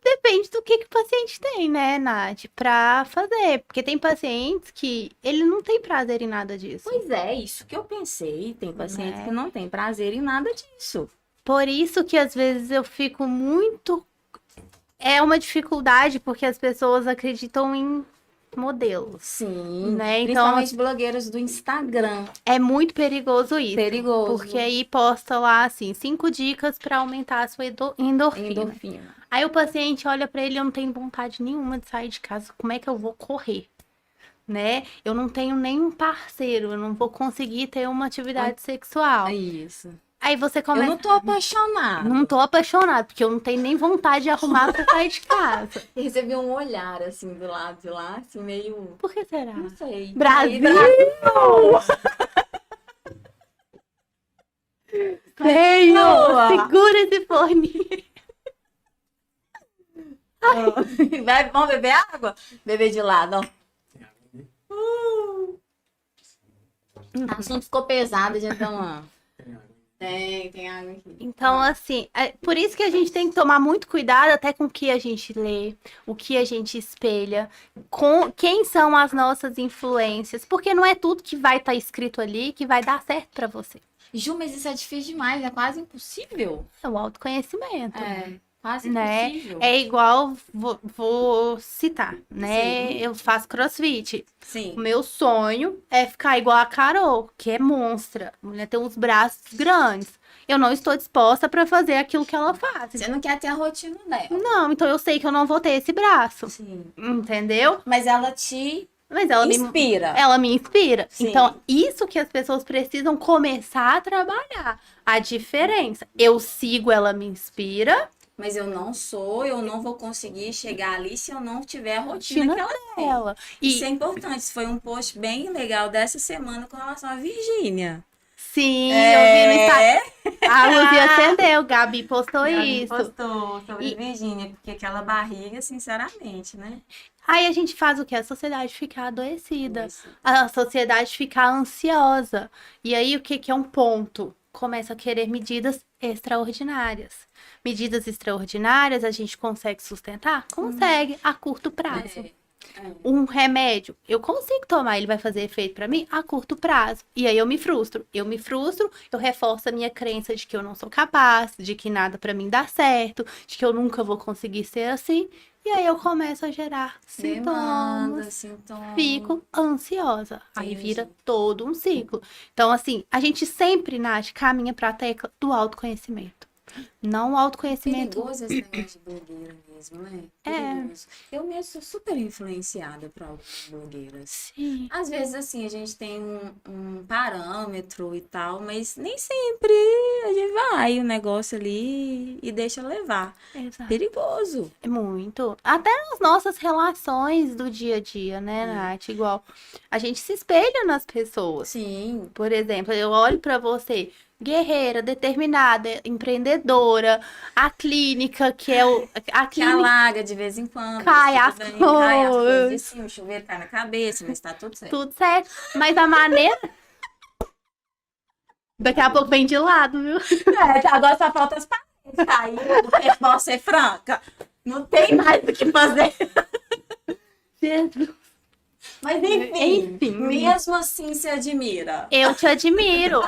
depende do que o paciente tem, né, Nath, pra fazer. Porque tem pacientes que ele não tem prazer em nada disso. Pois é, isso que eu pensei. Tem pacientes que não têm prazer em nada disso. Por isso que às vezes eu fico muito. É uma dificuldade, porque as pessoas acreditam em modelos. Sim, Né? Então, principalmente blogueiras do Instagram. é muito perigoso isso. Perigoso. Porque aí posta lá, assim, 5 dicas pra aumentar a sua endorfina. Endorfina. Aí o paciente olha pra ele, eu não tenho vontade nenhuma de sair de casa. Como é que eu vou correr? Né? Eu não tenho nenhum parceiro, eu não vou conseguir ter uma atividade sexual. É isso. Aí você Eu começa. não tô apaixonada. Não tô apaixonada, porque eu não tenho nem vontade de arrumar pra sair de casa. Eu recebi um olhar, assim, do lado de lá, assim, meio... Por que será? Não sei. Brasil! Veio! Boa! Segura esse fone. Vamos beber água? Beber de lado, ó. tem água ali? O assunto ficou pesado, já então, ó. Tem água ali. Tem água aqui. Então, assim, por isso que a gente tem que tomar muito cuidado até com o que a gente lê, o que a gente espelha, com quem são as nossas influências, porque não é tudo que vai estar escrito ali que vai dar certo pra você. Ju, mas isso é difícil demais, é quase impossível. É o autoconhecimento. É, quase Né? impossível. É igual, vou citar, né? Sim. Eu faço crossfit. Sim. O meu sonho é ficar igual a Carol, que é monstra. A mulher tem uns braços grandes. Eu não estou disposta para fazer aquilo que ela faz. Você não quer ter a rotina dela. Não, então eu sei que eu não vou ter esse braço. Sim. Entendeu? Mas ela te Mas ela inspira. ela me inspira. Sim. Então, isso que as pessoas precisam começar a trabalhar. A diferença. Eu sigo, ela me inspira. Mas eu não vou conseguir chegar ali se eu não tiver a rotina que ela tem. Ela. Isso é importante. Isso foi um post bem legal dessa semana com relação à Virgínia. Sim, eu vi no Instagram. A Luzia acendeu, Gabi postou Gabi isso. postou sobre Virgínia, porque aquela barriga, sinceramente, né? Aí a gente faz o quê? A sociedade fica adoecida. Isso. A sociedade fica ansiosa. E aí o que que é um ponto? Começa a querer medidas extraordinárias. Medidas extraordinárias a gente consegue sustentar? Consegue, a curto prazo. Um remédio, eu consigo tomar, ele vai fazer efeito pra mim a curto prazo. E aí eu me frustro, eu reforço a minha crença de que eu não sou capaz, de que nada pra mim dá certo, de que eu nunca vou conseguir ser assim. E aí eu começo a gerar Demanda, sintomas, sintomas. fico ansiosa. Aí Entendi. vira todo um ciclo. Então, assim, a gente sempre, Nath, caminha pra tecla do autoconhecimento. Não o autoconhecimento. Perigoso esse negócio de blogueira mesmo, né? Perigoso. Eu mesmo sou super influenciada por algumas blogueiras. Sim. Às vezes, assim, a gente tem um parâmetro e tal, mas nem sempre a gente vai o negócio ali e deixa levar. Exato. Perigoso. É muito. Até nas nossas relações do dia a dia, né, Nath? Igual, a gente se espelha nas pessoas. Sim. Por exemplo, eu olho pra você, guerreira, determinada, empreendedora, a clínica, que é a Que clínica. alaga de vez em quando. Cai tudo as bem, cai as coisas. coisas, assim, o chuveiro cai na cabeça, mas tá tudo certo. Tudo certo. Mas a maneira. Daqui a pouco vem de lado, viu? Agora só falta as paredes cair, porque posso ser franca. Não tem mais o que fazer. Jesus. Mas enfim, Enfim. mesmo assim se admira. Eu te admiro.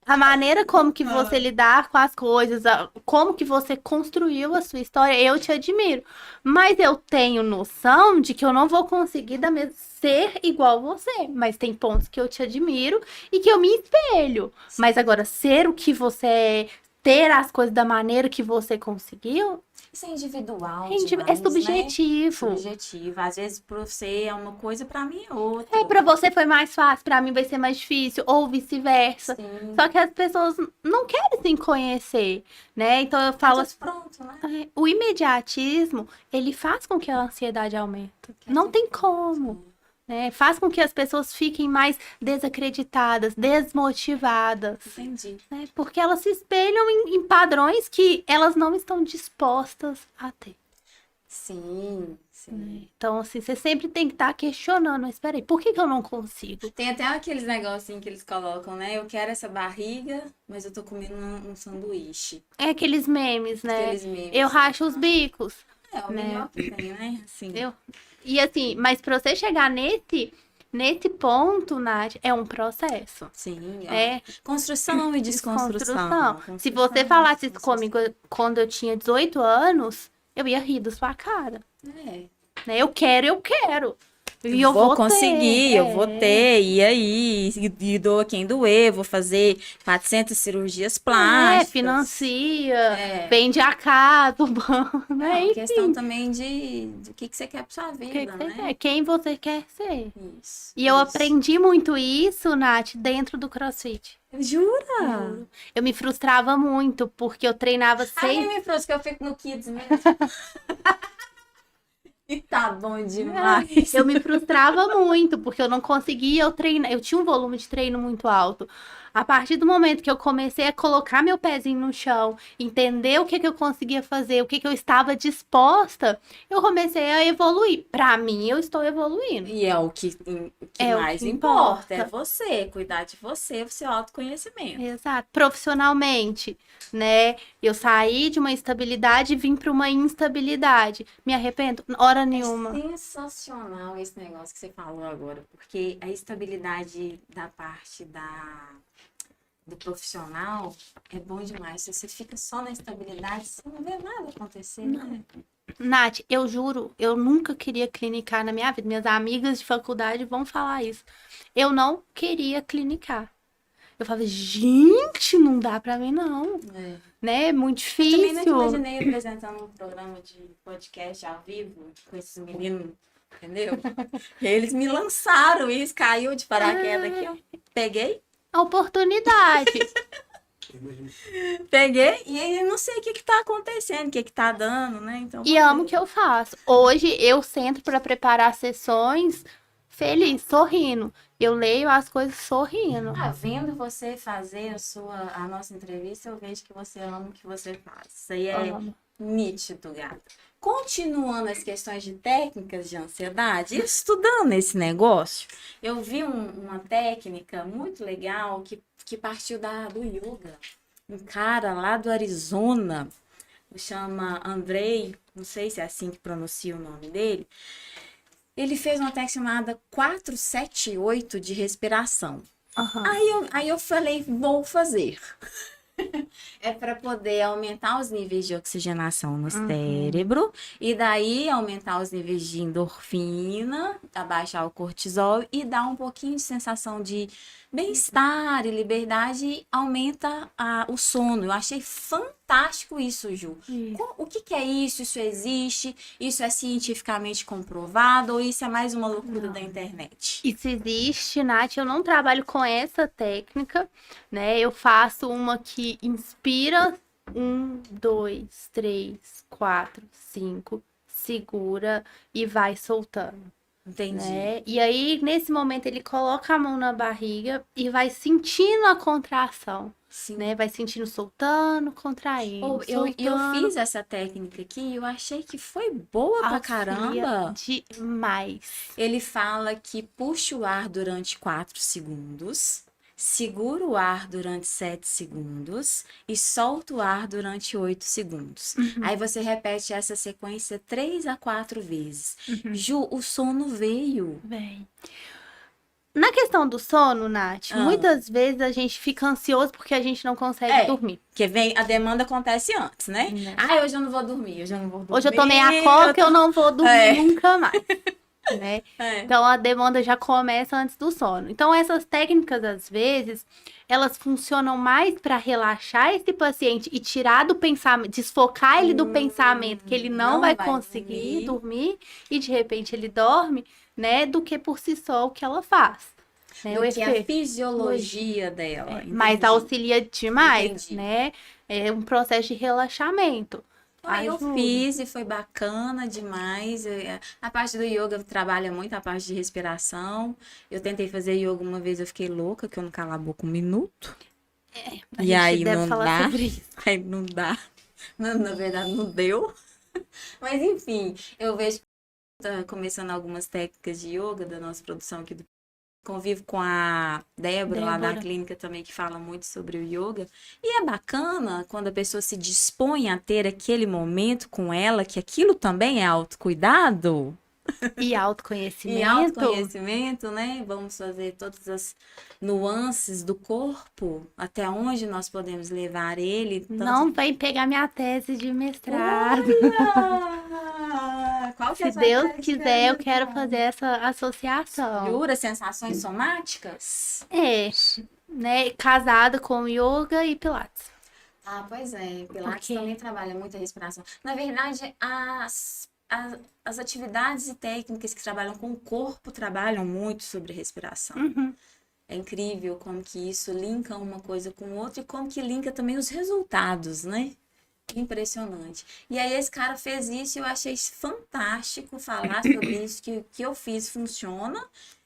A maneira como que você lidar com as coisas, como que você construiu a sua história, eu te admiro. Mas eu tenho noção de que eu não vou conseguir ser igual você. Mas tem pontos que eu te admiro e que eu me espelho. Mas agora, ser o que você é, ter as coisas da maneira que você conseguiu, Isso é individual É demais, subjetivo. né? Subjetivo. Às vezes pra você é uma coisa, pra mim é outra. É, pra você foi mais fácil, pra mim vai ser mais difícil, ou vice-versa. Sim. Só que as pessoas não querem se conhecer, né? Então eu falo Tá tudo pronto, né? o imediatismo, ele faz com que a ansiedade aumente. Não tem como, né? Faz com que as pessoas fiquem mais desacreditadas, desmotivadas, Entendi. né? Porque elas se espelham em padrões que elas não estão dispostas a ter. Sim, sim. Então, assim, você sempre tem que estar questionando, mas peraí, por que eu não consigo? Tem até aqueles negocinhos que eles colocam, né? Eu quero essa barriga, mas eu tô comendo um sanduíche. É aqueles memes, né? Aqueles memes. Eu racho os bicos. É o né? melhor que tem, né? Assim. E assim, mas pra você chegar nesse ponto, Nath, é um processo. Sim, É construção e desconstrução. Se você falasse isso comigo quando eu tinha 18 anos, eu ia rir da sua cara. É. Né? Eu quero. E eu vou vou conseguir, ter. eu vou ter, e aí? E doa quem doer, vou fazer 400 cirurgias plásticas. Financia, vende a casa, né? É uma questão Enfim, também do que você quer pra sua o que vida, você né? quer? Quem você quer ser. Isso. E eu isso. aprendi muito isso, Nath, dentro do CrossFit. Jura? Eu me frustrava muito, porque eu treinava Ai, 6... me frustra que eu fico no Kids mesmo. E tá bom demais. Eu me frustrava muito, porque eu não conseguia eu tinha um volume de treino muito alto. A partir do momento que eu comecei a colocar meu pezinho no chão, entender o que eu conseguia fazer, o que eu estava disposta, eu comecei a evoluir. Pra mim, eu estou evoluindo. E é o que É o mais que importa, é importa. você, cuidar de você, o seu autoconhecimento. Exato. Profissionalmente, né? Eu saí de uma estabilidade e vim para uma instabilidade. Me arrependo? Hora nenhuma. É sensacional esse negócio que você falou agora, porque a estabilidade da parte do profissional é bom demais. Se você fica só na estabilidade, você não vê nada acontecer, né? Nath, eu juro, eu nunca queria clinicar na minha vida. Minhas amigas de faculdade vão falar isso. Eu não queria clinicar. Eu falava, gente, não dá pra mim, não. É. Né? É muito Também não difícil. imaginei apresentando um programa de podcast ao vivo com esses meninos, entendeu? E eles me lançaram isso, caiu de paraquedas aqui, ó. A oportunidade. Peguei e aí eu não sei o que tá acontecendo, o que tá dando, né? Então, E amo o que eu faço. Hoje eu sento pra preparar sessões feliz, sorrindo. Eu leio as coisas sorrindo. vendo você fazer a nossa entrevista, eu vejo que você ama o que você faz. Isso aí é Amo. nítido, gata. Continuando as questões de técnicas de ansiedade, estudando esse negócio, eu vi uma técnica muito legal que partiu do yoga. Um cara lá do Arizona, chama Andrei, não sei se é assim que pronuncia o nome dele. Ele fez uma técnica chamada 478 de respiração. Uhum. Aí eu falei, vou fazer. É para poder aumentar os níveis de oxigenação no cérebro e daí aumentar os níveis de endorfina, abaixar o cortisol e dar um pouquinho de sensação de bem-estar e liberdade e aumenta o sono. Eu achei fantástico isso, Ju. O que é isso? Isso existe? Isso é cientificamente comprovado ou isso é mais uma loucura da internet? Isso existe, Nath. Eu não trabalho com essa técnica, né? Eu faço uma que inspira 1, 2, 3, 4, 5, segura e vai soltando. Entendi. Né? E aí, nesse momento, ele coloca a mão na barriga e vai sentindo a contração. Sim. Né? Vai sentindo soltando, contraindo. Eu soltando. fiz essa técnica aqui e eu achei que foi boa pra caramba. Demais. Ele fala que puxa o ar durante 4 segundos, segura o ar durante 7 segundos e solta o ar durante 8 segundos. Aí você repete essa sequência 3 a 4 vezes. Ju, o sono veio. Bem. Na questão do sono, Nath, muitas vezes a gente fica ansioso porque a gente não consegue dormir. Porque a demanda acontece antes, né? Hoje eu não vou dormir, Hoje eu tomei a coca, eu não vou dormir nunca mais. né? É. Então, a demanda já começa antes do sono. Então, essas técnicas, às vezes, elas funcionam mais para relaxar esse paciente e tirar do pensamento, desfocar ele do pensamento que ele não vai conseguir dormir e, de repente, ele dorme, né? Do que por si só o que ela faz. Né? Do O que a efeito. fisiologia dela. Mas Entendi. auxilia demais, Entendi. né? É um processo de relaxamento. Ah, eu Ajuda. fiz e foi bacana demais. A parte do yoga trabalha muito a parte de respiração. Eu tentei fazer yoga uma vez, eu fiquei louca, que eu não cala a boca um minuto. A E gente aí deve não falar dá. sobre isso. Aí não dá. Na verdade, não deu. Mas enfim, eu vejo que tá começando algumas técnicas de yoga da nossa produção aqui do convivo com a Débora, lá da Débora. clínica também, que fala muito sobre o yoga. E é bacana quando a pessoa se dispõe a ter aquele momento com ela, que aquilo também é autocuidado. E E autoconhecimento. autoconhecimento, né? Vamos fazer todas as nuances do corpo, até onde nós podemos levar ele. Não vem pegar minha tese de mestrado. Olha! Qual que é a Se sua Deus tese, quiser, eu quero querida? fazer essa associação. Jura, sensações somáticas? É, né? Casada com yoga e pilates. Ah, pois é. Pilates Porque- também trabalha muito a respiração. Na verdade, as atividades e técnicas que trabalham com o corpo trabalham muito sobre respiração. Uhum. É incrível como que isso linka uma coisa com outra e como que linka também os resultados, né? Impressionante. E aí esse cara fez isso e eu achei fantástico falar sobre isso, que o que eu fiz funciona.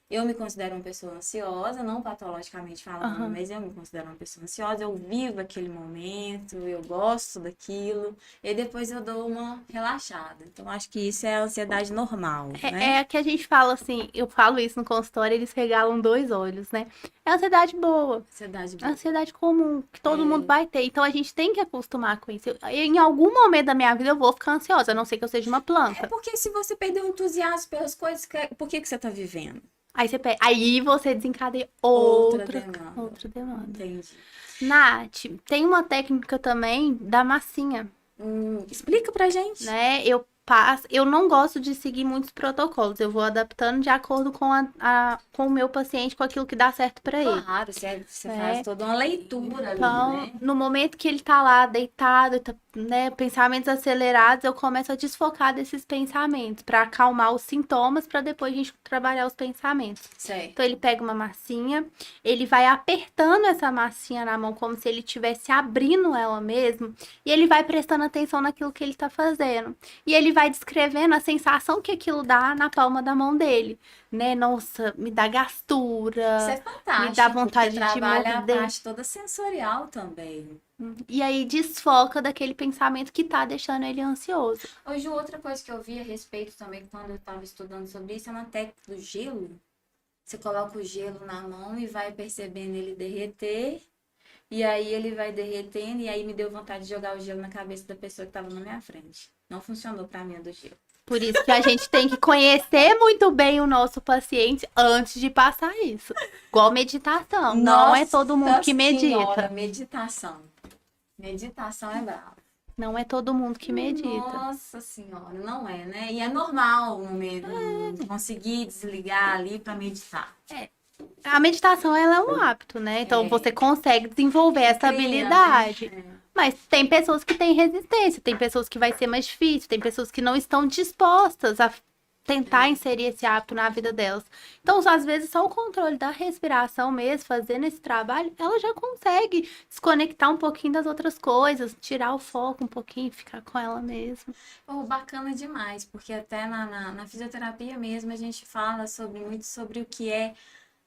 Eu me considero uma pessoa ansiosa, não patologicamente falando, Aham. mas eu me considero uma pessoa ansiosa, eu vivo aquele momento, eu gosto daquilo, e depois eu dou uma relaxada. Então, acho que isso é a ansiedade normal, né? É que a gente fala assim, eu falo isso no consultório, eles regalam 2 olhos, né? É ansiedade boa, Ansiedade é ansiedade comum, que todo É. mundo vai ter. Então a gente tem que acostumar com isso. Em algum momento da minha vida eu vou ficar ansiosa, a não ser que eu seja uma É planta. porque se você perder o entusiasmo pelas coisas, por que você tá vivendo? Aí você desencadeia Outra outra demanda. demanda. Entendi. Nath, tem uma técnica também da massinha, Explica pra gente. né? Eu não gosto de seguir muitos protocolos. Eu vou adaptando de acordo com com o meu paciente, com aquilo que dá certo pra ele. Claro, você É. faz toda uma leitura ali, Então, né? no momento que ele tá lá deitado, né, pensamentos acelerados, eu começo a desfocar desses pensamentos pra acalmar os sintomas, pra depois a gente trabalhar os pensamentos. Certo. Então ele pega uma massinha, ele vai apertando essa massinha na mão como se ele estivesse abrindo ela mesmo, e ele vai prestando atenção naquilo que ele tá fazendo. E ele vai descrevendo a sensação que aquilo dá na palma da mão dele, né? Nossa, me dá gastura. Isso é fantástico. Me dá vontade de porque trabalha a morder. parte toda sensorial também. E aí desfoca daquele pensamento que tá deixando ele ansioso. Hoje, outra coisa que eu vi a respeito também, quando eu estava estudando sobre isso, é uma técnica do gelo. Você coloca o gelo na mão e vai percebendo ele derreter. E aí ele vai derretendo. E aí me deu vontade de jogar o gelo na cabeça da pessoa que estava na minha frente. Não funcionou pra mim a do gelo. Por isso que a gente tem que conhecer muito bem o nosso paciente antes de passar isso. Igual meditação. Não é todo mundo que Nossa Senhora, medita. meditação. Meditação é brava. Não é todo mundo que medita. Nossa Senhora, não é, né? E é normal conseguir desligar ali para meditar. A meditação, ela é um hábito, né? Então, você consegue desenvolver essa Cria, habilidade. né? Mas tem pessoas que têm resistência, tem pessoas que vai ser mais difícil, tem pessoas que não estão dispostas a tentar inserir esse hábito na vida delas. Então, às vezes, só o controle da respiração mesmo, fazendo esse trabalho, ela já consegue desconectar um pouquinho das outras coisas, tirar o foco um pouquinho, ficar com ela mesma. Pô, bacana demais, porque até na fisioterapia mesmo a gente fala muito sobre o que é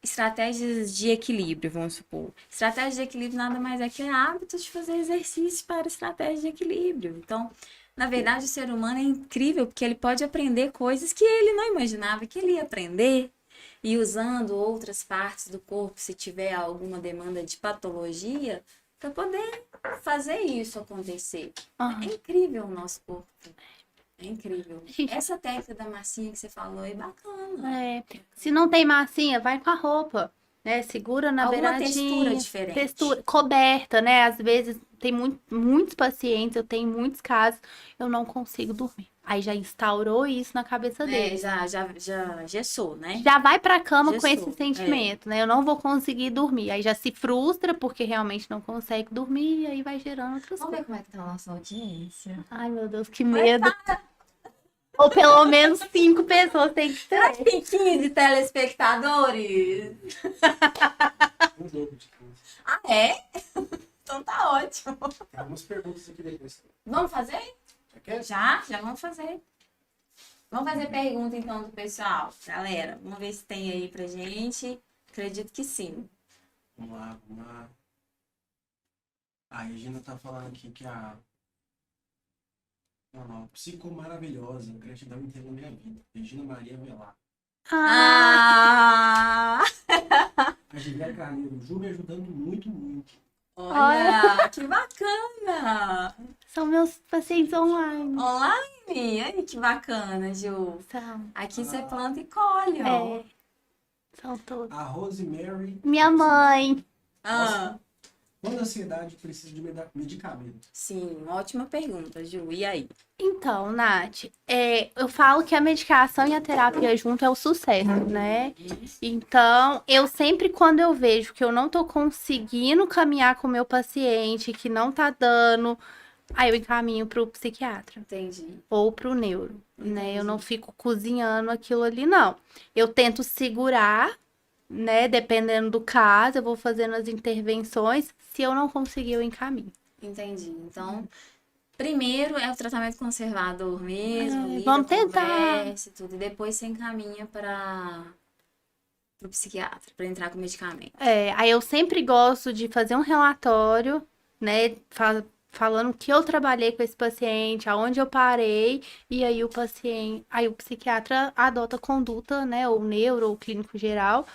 estratégias de equilíbrio, vamos supor. Estratégia de equilíbrio nada mais é que hábitos de fazer exercício para estratégia de equilíbrio. Então, na verdade, o ser humano é incrível porque ele pode aprender coisas que ele não imaginava que ele ia aprender. E usando outras partes do corpo, se tiver alguma demanda de patologia, para poder fazer isso acontecer. Aham. É incrível o nosso corpo. É incrível. Gente- Essa técnica da massinha que você falou é bacana. É, se não tem massinha, vai com a roupa. né? Segura na Alguma beiradinha. textura diferente. Textura, coberta, né? Às vezes tem muitos pacientes, eu tenho muitos casos, eu não consigo dormir. Aí já instaurou isso na cabeça dele. Já gessou, né? Já vai pra cama com Gessou, esse sentimento, né? Eu não vou conseguir dormir. Aí já se frustra porque realmente não consegue dormir e aí vai gerando outras Vamos coisas. ver como é que tá a nossa audiência. Ai, meu Deus, que medo. Ou pelo menos 5 pessoas tem que Será ter. que tem 15 telespectadores? Um dobro de 15. Ah, é? Então tá ótimo. Tem algumas perguntas aqui depois. Vamos fazer? Já quer? Já vamos fazer. Vamos fazer pergunta então do pessoal. Galera, vamos ver se tem aí pra gente. Acredito que sim. Vamos lá, vamos lá. A Regina tá falando aqui que a... Não, psico maravilhosa, gratidão inteira na minha vida. Regina Maria Velar. Ah, A Julia Carneiro, Ju me ajudando muito, muito. Olha, que bacana! são meus pacientes online. Online? Ai, que bacana, Ju. São. Aqui você planta e colhe, ó. É, são todos. A Rosemary. Minha mãe. Ah, Quando a ansiedade precisa de medicamento? sim, ótima pergunta, Ju. E aí? Então, Nath, eu falo que a medicação e a terapia junto é o sucesso, né? Então, eu sempre, quando eu vejo que eu não tô conseguindo caminhar com o meu paciente, que não tá dando, aí eu encaminho pro psiquiatra Entendi. ou pro neuro, né? Eu não fico cozinhando aquilo ali, não. Eu tento segurar, né? Dependendo do caso, eu vou fazendo as intervenções. Se eu não conseguir, eu encaminho. Entendi. Então, primeiro é o tratamento conservador mesmo, lida, vamos tentar. conversa e tudo. E depois você encaminha para o psiquiatra, para entrar com medicamento. Aí eu sempre gosto de fazer um relatório, né? Falando que eu trabalhei com esse paciente, aonde eu parei, e aí o psiquiatra adota a conduta, né? Ou neuro, ou clínico geral,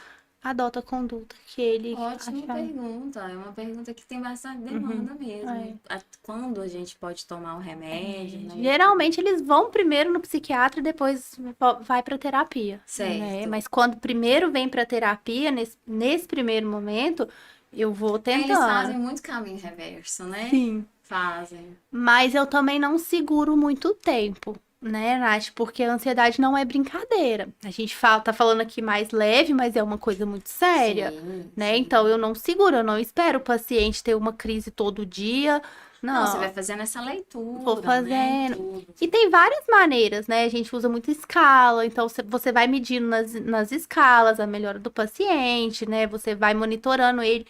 adota a conduta que ele Ótima achar. pergunta. É uma pergunta que tem bastante demanda mesmo. Quando a gente pode tomar o remédio, né? Geralmente eles vão primeiro no psiquiatra e depois vai pra terapia. Certo. Né? Mas quando primeiro vem pra terapia, nesse primeiro momento, eu vou Eles tentando. fazem muito caminho reverso, né? Sim. Fazem. Mas eu também não seguro muito tempo, né, Nath? Porque a ansiedade não é brincadeira. A gente tá falando aqui mais leve, mas é uma coisa muito séria, Sim, né? sim. Então eu não seguro, eu não espero o paciente ter uma crise todo dia. Não, você Não. vai fazendo essa leitura, Vou né? fazendo. Tudo. E tem várias maneiras, né? A gente usa muito escala, então você vai medindo nas escalas a melhora do paciente, né? Você vai monitorando ele.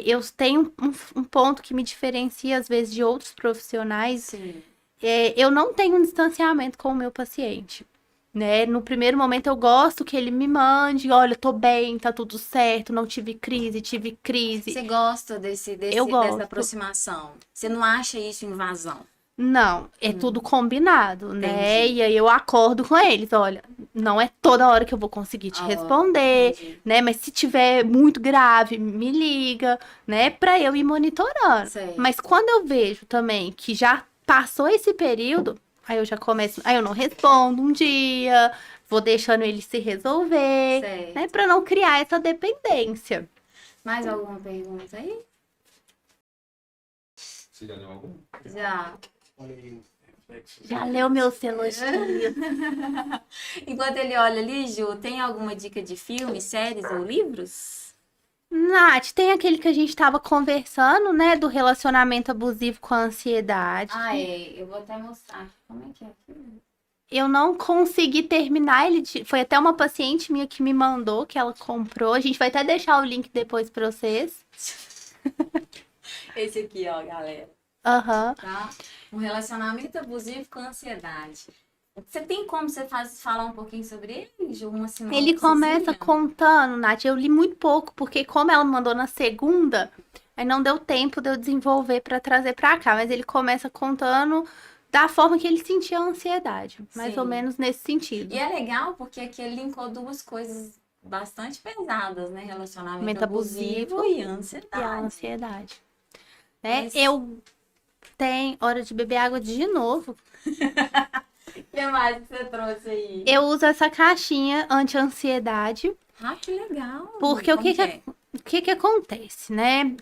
Eu tenho um ponto que me diferencia, às vezes, de outros profissionais. Sim. Eu não tenho um distanciamento com o meu paciente, né? No primeiro momento eu gosto que ele me mande, olha, tô bem, tá tudo certo, não tive crise. Você gosta Eu gosto. dessa aproximação? Você não acha isso invasão? Não, é tudo combinado, né? Entendi. E aí eu acordo com eles, olha, não é toda hora que eu vou conseguir te responder, Entendi. né? Mas se tiver muito grave, me liga, né? Pra eu ir monitorando. Certo. Mas quando eu vejo também que já passou esse período, aí eu já começo, aí eu não respondo um dia, vou deixando ele se resolver, Certo. né? Pra não criar essa dependência. Mais alguma pergunta aí? Você já deu algum? Já. Olha aí, reflexo. Já leu meus elogios. Enquanto ele olha ali, Ju, tem alguma dica de filmes, séries ou livros? Nath, tem aquele que a gente tava conversando, né, do relacionamento abusivo com a ansiedade. Ah, é. Eu vou até mostrar aqui. Como é que é aquilo? Eu não consegui terminar, foi até uma paciente minha que me mandou, que ela comprou. A gente vai até deixar o link depois pra vocês. Esse aqui, ó, galera. Aham. Tá? Um relacionamento abusivo com ansiedade. Você tem como falar um pouquinho sobre ele, Ju? Uma sinopse? Ele começa contando, Nath, eu li muito pouco, porque como ela me mandou na segunda, aí não deu tempo de eu desenvolver pra trazer pra cá, mas ele começa contando da forma que ele sentia a ansiedade, mais Sim. ou menos nesse sentido. E é legal porque aqui ele linkou duas coisas bastante pesadas, né? Relacionamento Abusivo abusivo e E a ansiedade. ansiedade. Né? Mas- Eu tenho hora de beber água de novo. O que mais que você trouxe aí? Eu uso essa caixinha anti-ansiedade, Ah, que legal. Porque o Como que acontece, né?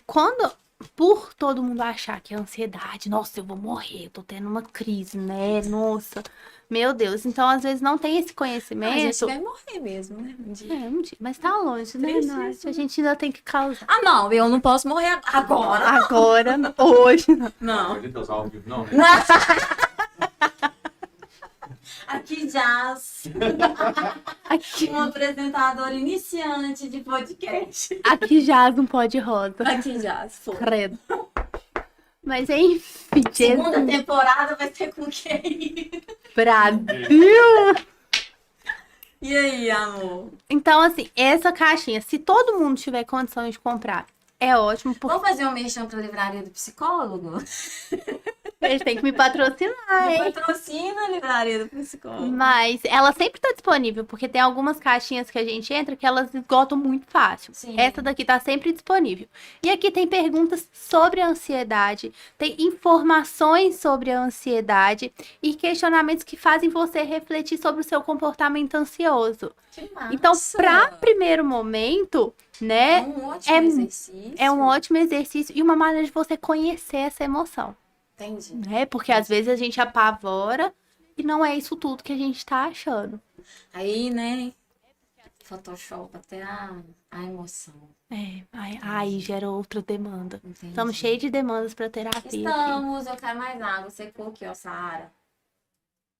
Por todo mundo achar que é ansiedade, nossa, eu vou morrer, eu tô tendo uma crise, né? Nossa, meu Deus. Então, às vezes, não tem esse A gente conhecimento. vai morrer mesmo, né? Um dia. Um dia, mas tá longe, né, Triste Nath? isso, A né? gente ainda tem que causar. Ah, não, eu não posso morrer agora. Agora, hoje. Não. Ele tá ao vivo, não, né? Aqui jazz, Aqui, um apresentador iniciante de podcast. aqui jaz um pó de rosa. Aqui jazz, foi. Credo. Mas enfim, Segunda Jesus. temporada vai ser com quem? Brasil! E aí, amor? Então, assim, essa caixinha, se todo mundo tiver condição de comprar, é ótimo, porque Vamos fazer um merchan pra livraria do psicólogo? eles têm que me patrocinar, hein? Patrocina a livraria do psicólogo. Mas ela sempre tá disponível, porque tem algumas caixinhas que a gente entra que elas esgotam muito fácil. Sim. Essa daqui tá sempre disponível. E aqui tem perguntas sobre a ansiedade, tem informações sobre a ansiedade e questionamentos que fazem você refletir sobre o seu comportamento ansioso. Que massa. Então, para primeiro momento, É né, um ótimo é- exercício. é um ótimo exercício e uma maneira de você conhecer essa emoção, Entendi. né? Porque às vezes a gente apavora e não é isso tudo que a gente tá achando. Aí, né? Photoshop até a emoção. Aí gera outra demanda. Entendi. Estamos cheios de demandas para terapia aqui. Estamos, eu quero mais água. Secou aqui, ó, Saara.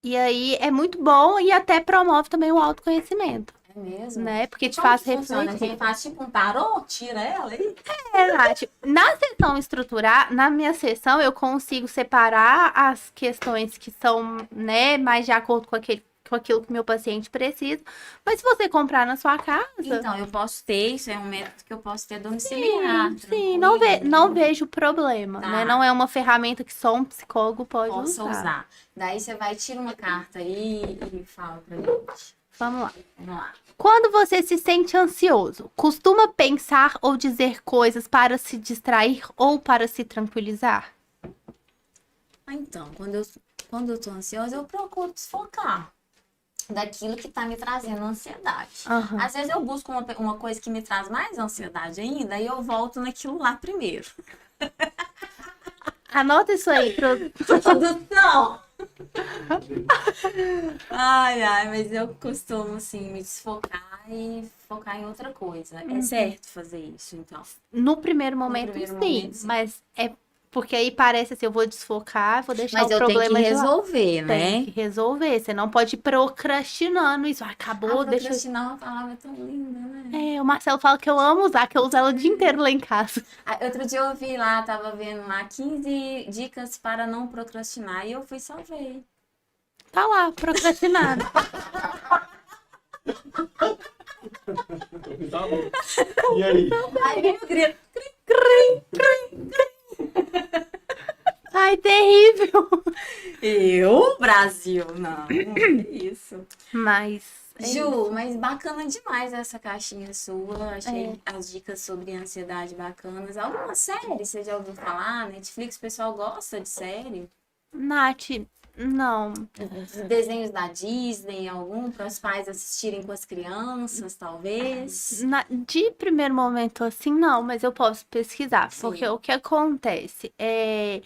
E aí é muito bom e até promove também o autoconhecimento, É mesmo? né? Porque te Como faz que funciona? refletir. Quem faz tipo um tarô, tira ela aí? Nath, na sessão estruturar, na minha sessão, eu consigo separar as questões que são, né, mais de acordo com aquilo que meu paciente precisa. Mas se você comprar na sua casa, Então, eu posso ter, isso é um método que eu posso ter domiciliar. sim, tranquilo. não vejo problema, Tá. né? Não é uma ferramenta que só um psicólogo pode Posso usar. usar. Daí você vai, tira uma carta aí e fala pra gente. Vamos lá. Vamos lá. Quando você se sente ansioso, costuma pensar ou dizer coisas para se distrair ou para se tranquilizar? Então, quando eu tô ansiosa, eu procuro desfocar daquilo que tá me trazendo ansiedade. Aham. Às vezes eu busco uma coisa que me traz mais ansiedade ainda e eu volto naquilo lá primeiro. Anota isso aí, Produção! Ai, mas eu costumo, assim, me desfocar e focar em outra coisa. É certo fazer isso, então. No primeiro momento, primeiro sim, momento, sim. mas é porque aí parece assim, eu vou desfocar, vou deixar Mas o eu tenho que problema de lado. resolver, né? Tem que resolver, você não pode ir procrastinando isso. Acabou, deixa eu... Procrastinar é uma palavra tão linda, né? O Marcelo fala que eu amo usar, que eu uso ela o dia inteiro lá em casa. Outro dia eu vi lá, tava vendo lá 15 dicas para não procrastinar e eu fui salvei. Tá lá, procrastinado. Tá bom. E aí? Aí vem o grito. Ai, terrível. Eu, Brasil, não, é isso. Mas... é Ju, mas bacana demais essa caixinha sua. Achei É. as dicas sobre ansiedade bacanas. Alguma série você já ouviu falar? Netflix, o pessoal gosta de série? Nath, não. Desenhos da Disney, algum para os pais assistirem com as crianças, talvez? De primeiro momento, assim, não, mas eu posso pesquisar. Sim. Porque o que acontece é...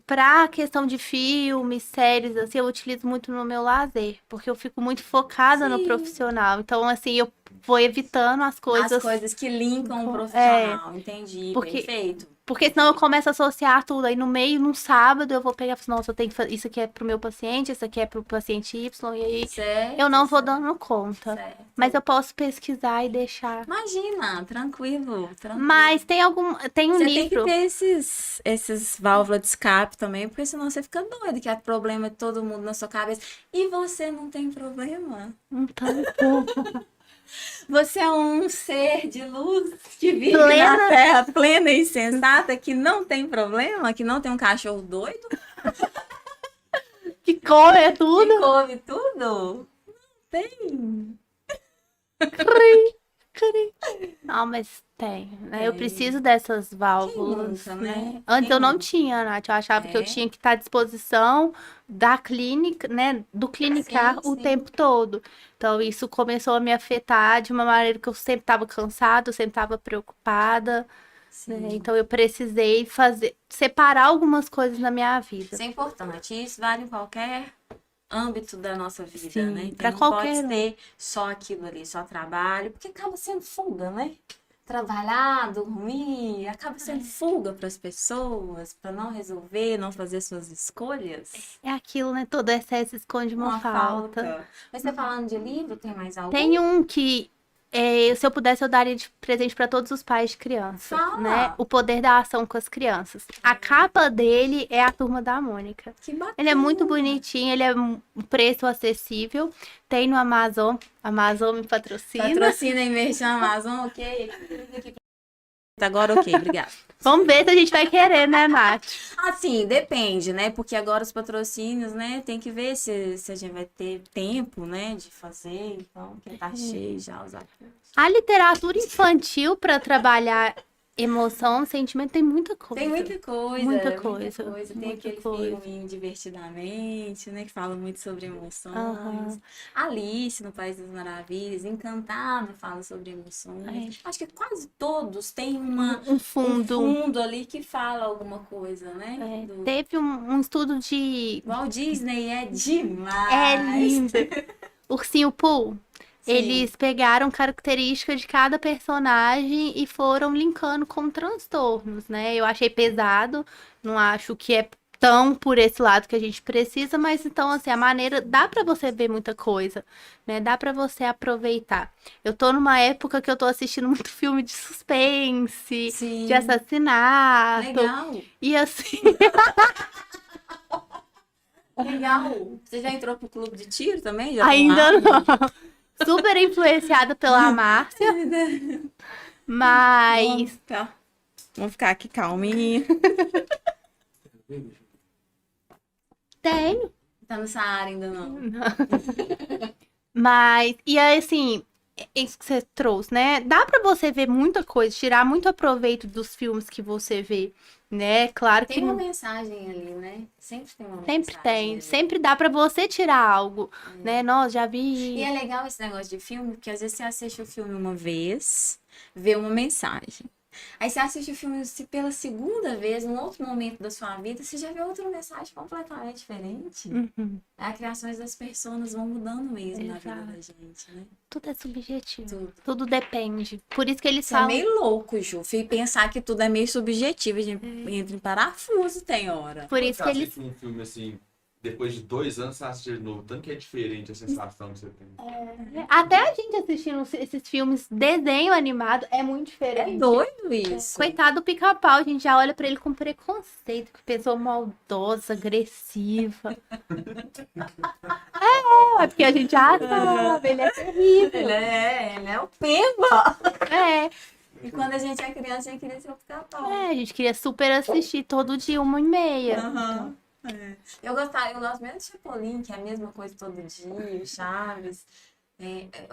Pra questão de filmes, séries, assim, eu utilizo muito no meu lazer. Porque eu fico muito focada no Sim. profissional. Então, assim, eu vou evitando as coisas... As coisas que linkam o profissional, entendi, Porque- perfeito. Porque senão eu começo a associar tudo. Aí no meio, num sábado, eu vou pegar e falar, nossa, eu tenho que fazer... Isso aqui é pro meu paciente, isso aqui é pro paciente Y. E aí Certo, eu não vou certo, dando conta. certo. Mas eu posso pesquisar e deixar. Imagina, tranquilo. Mas tem um Você livro... tem que ter esses válvulas de escape também, porque senão você fica doido, que é problema de todo mundo na sua cabeça. E você não tem problema. Então, Você é um ser de luz que vive Plena. na terra plena e sensata, que não tem problema, que não tem um cachorro doido, que come que tudo. come tudo. Não tem. Não, mas tem, né? Eu Tem. preciso dessas válvulas, Quem nunca, né? Antes Quem eu não nunca? tinha, Nath. Eu achava que eu É. tinha que estar à disposição da clínica, né? Do clinicar o Sim. tempo todo. Então, isso começou a me afetar de uma maneira que eu sempre estava cansada, eu sempre estava preocupada, né? Sim. Então, eu precisei separar algumas coisas na minha vida. Isso é importante. Isso vale em qualquer âmbito da nossa vida, Sim, né? Então, pra não pode qualquer um. ser só aquilo ali, só trabalho, porque acaba sendo fuga, né? Trabalhar, dormir, acaba sendo fuga para as pessoas, para não resolver, não fazer suas escolhas. É aquilo, né? Todo excesso esconde uma falta. Mas você falando de livro, tem mais algum? Tem um que, se eu pudesse, eu daria de presente para todos os pais de crianças, Fala! né? O Poder da Ação com as Crianças. A capa dele é a Turma da Mônica. Que bacana. Ele é muito bonitinho, ele é um preço acessível. Tem no Amazon. Amazon me patrocina. Patrocina e mexe na Amazon, ok? Agora, ok, obrigada. Vamos ver se a gente vai querer, né, Nath? Assim, depende, né? Porque agora os patrocínios, né? Tem que ver se a gente vai ter tempo, né? De fazer. Então, que tá cheio já os atores. A literatura infantil para trabalhar emoção, sentimento, tem muita coisa. Tem muita coisa. Muita coisa, Tem muita aquele coisa. filme Divertidamente, né? Que fala muito sobre emoções. Aham. Alice no País das Maravilhas, Encantada fala sobre emoções. Acho que quase todos têm Um fundo. um fundo ali que fala alguma coisa, né? Do... Teve um estudo de. Walt Disney é demais. É lindo. Ursinho Pooh. Sim. Eles pegaram características de cada personagem e foram linkando com transtornos, né? Eu achei pesado, não acho que é tão por esse lado que a gente precisa, mas então, assim, a maneira, dá pra você ver muita coisa, né? Dá pra você aproveitar. Eu tô numa época que eu tô assistindo muito filme de suspense, Sim. de assassinato. Legal. E assim, Legal. Você já entrou pro clube de tiro também? Já ainda tomou? não. Super influenciada pela Márcia, mas Tá. Vamos ficar aqui calminho. tenho. Tá no Saara ainda não. Mas, e aí, assim, isso que você trouxe, né? Dá pra você ver muita coisa, tirar muito proveito dos filmes que você vê, né? Claro que Tem uma mensagem ali, né? Sempre tem uma sempre mensagem tem, ali. sempre dá pra você tirar algo, né? Nossa, já vi. E é legal esse negócio de filme, porque às vezes você assiste o filme uma vez, vê uma mensagem. Aí você assiste o filme pela segunda vez, num outro momento da sua vida, você já vê outra mensagem completamente diferente. Uhum. As criações das pessoas vão mudando mesmo na vida Exato. da gente, né? Tudo é subjetivo. Tudo. Tudo depende. Por isso que eles Isso é falam. meio louco, Ju. E pensar que tudo é meio subjetivo, a gente entra em parafuso, tem hora. Por isso que Você eles. assiste um filme assim, depois de 2 anos, você assiste de novo. Tanto que é diferente a sensação que você tem. Até a gente assistindo esses filmes, desenho animado, é muito É diferente. doido isso. Coitado do Pica-Pau, a gente já olha pra ele com preconceito, que pessoa maldosa, agressiva. É porque a gente já sabe, ele é terrível. Ele é o Pemba. É, E quando a gente é criança, a gente queria ser o Pica-Pau. a gente queria super assistir todo dia 1h30. Aham. É. Eu gosto mesmo de Chapolin, que é a mesma coisa todo dia, Chaves.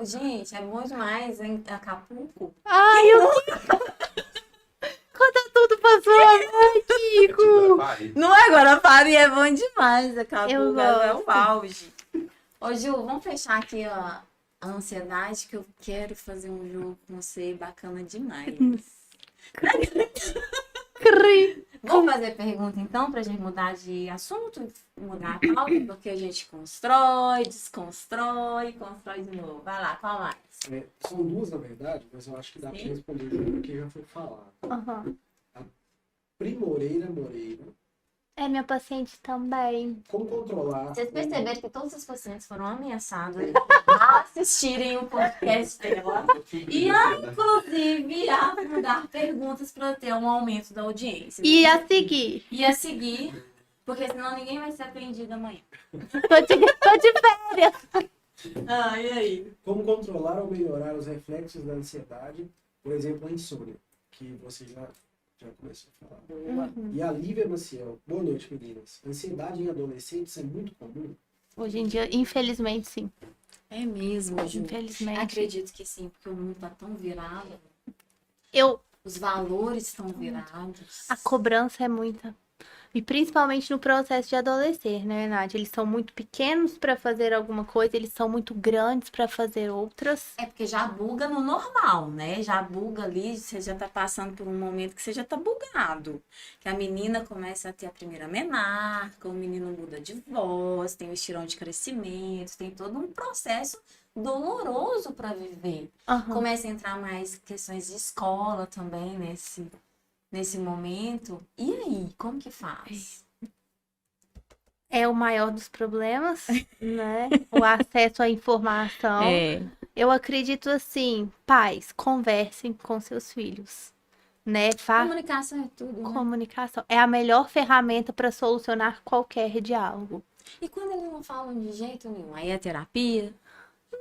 Gente, é bom demais, hein? Acapulco. Ai, eu conta tudo pra sua mãe, Kiko. Não é Guarapari, é bom demais. Eu Acapulco é o gosto. auge. Ô, Ju, vamos fechar aqui ó, a ansiedade, que eu quero fazer um jogo com você bacana demais. Vamos fazer pergunta então, pra gente mudar de assunto, mudar a pauta, porque a gente constrói, desconstrói, constrói de novo. Vai lá, qual mais? São duas, na verdade, mas eu acho que dá para Sim. responder o jogo que já foi falado. Aham. Primoreira Moreira. É minha paciente também. Como controlar... Vocês perceberam que todos os pacientes foram ameaçados a assistirem o podcast dela e, inclusive, a mandar perguntas para ter um aumento da audiência. E a seguir? E a seguir, porque senão ninguém vai ser atendido amanhã. Tô de férias. E aí? Como controlar ou melhorar os reflexos da ansiedade, por exemplo, a insônia, que você já começou a falar. Uhum. E a Lívia Maciel. Boa noite, meninas. Ansiedade em adolescentes é muito comum? Hoje em dia, infelizmente, sim. É mesmo, Ju. Infelizmente. Acredito que sim, porque o mundo tá tão virado. Eu, Os valores estão virados. a cobrança é muita. E principalmente no processo de adolescer, né, Nath? Eles são muito pequenos para fazer alguma coisa, eles são muito grandes para fazer outras. É porque já buga no normal, né? Já buga ali, você já tá passando por um momento que você já tá bugado. Que a menina começa a ter a primeira menarca, o menino muda de voz, tem o estirão de crescimento, tem todo um processo doloroso para viver. Aham. Começa a entrar mais questões de escola também nesse momento. E aí, como que faz? É o maior dos problemas, né? O acesso à informação. Eu acredito assim, pais, conversem com seus filhos, né? Comunicação é tudo, né? Comunicação é a melhor ferramenta para solucionar qualquer diálogo. E quando eles não falam de jeito nenhum, aí é terapia?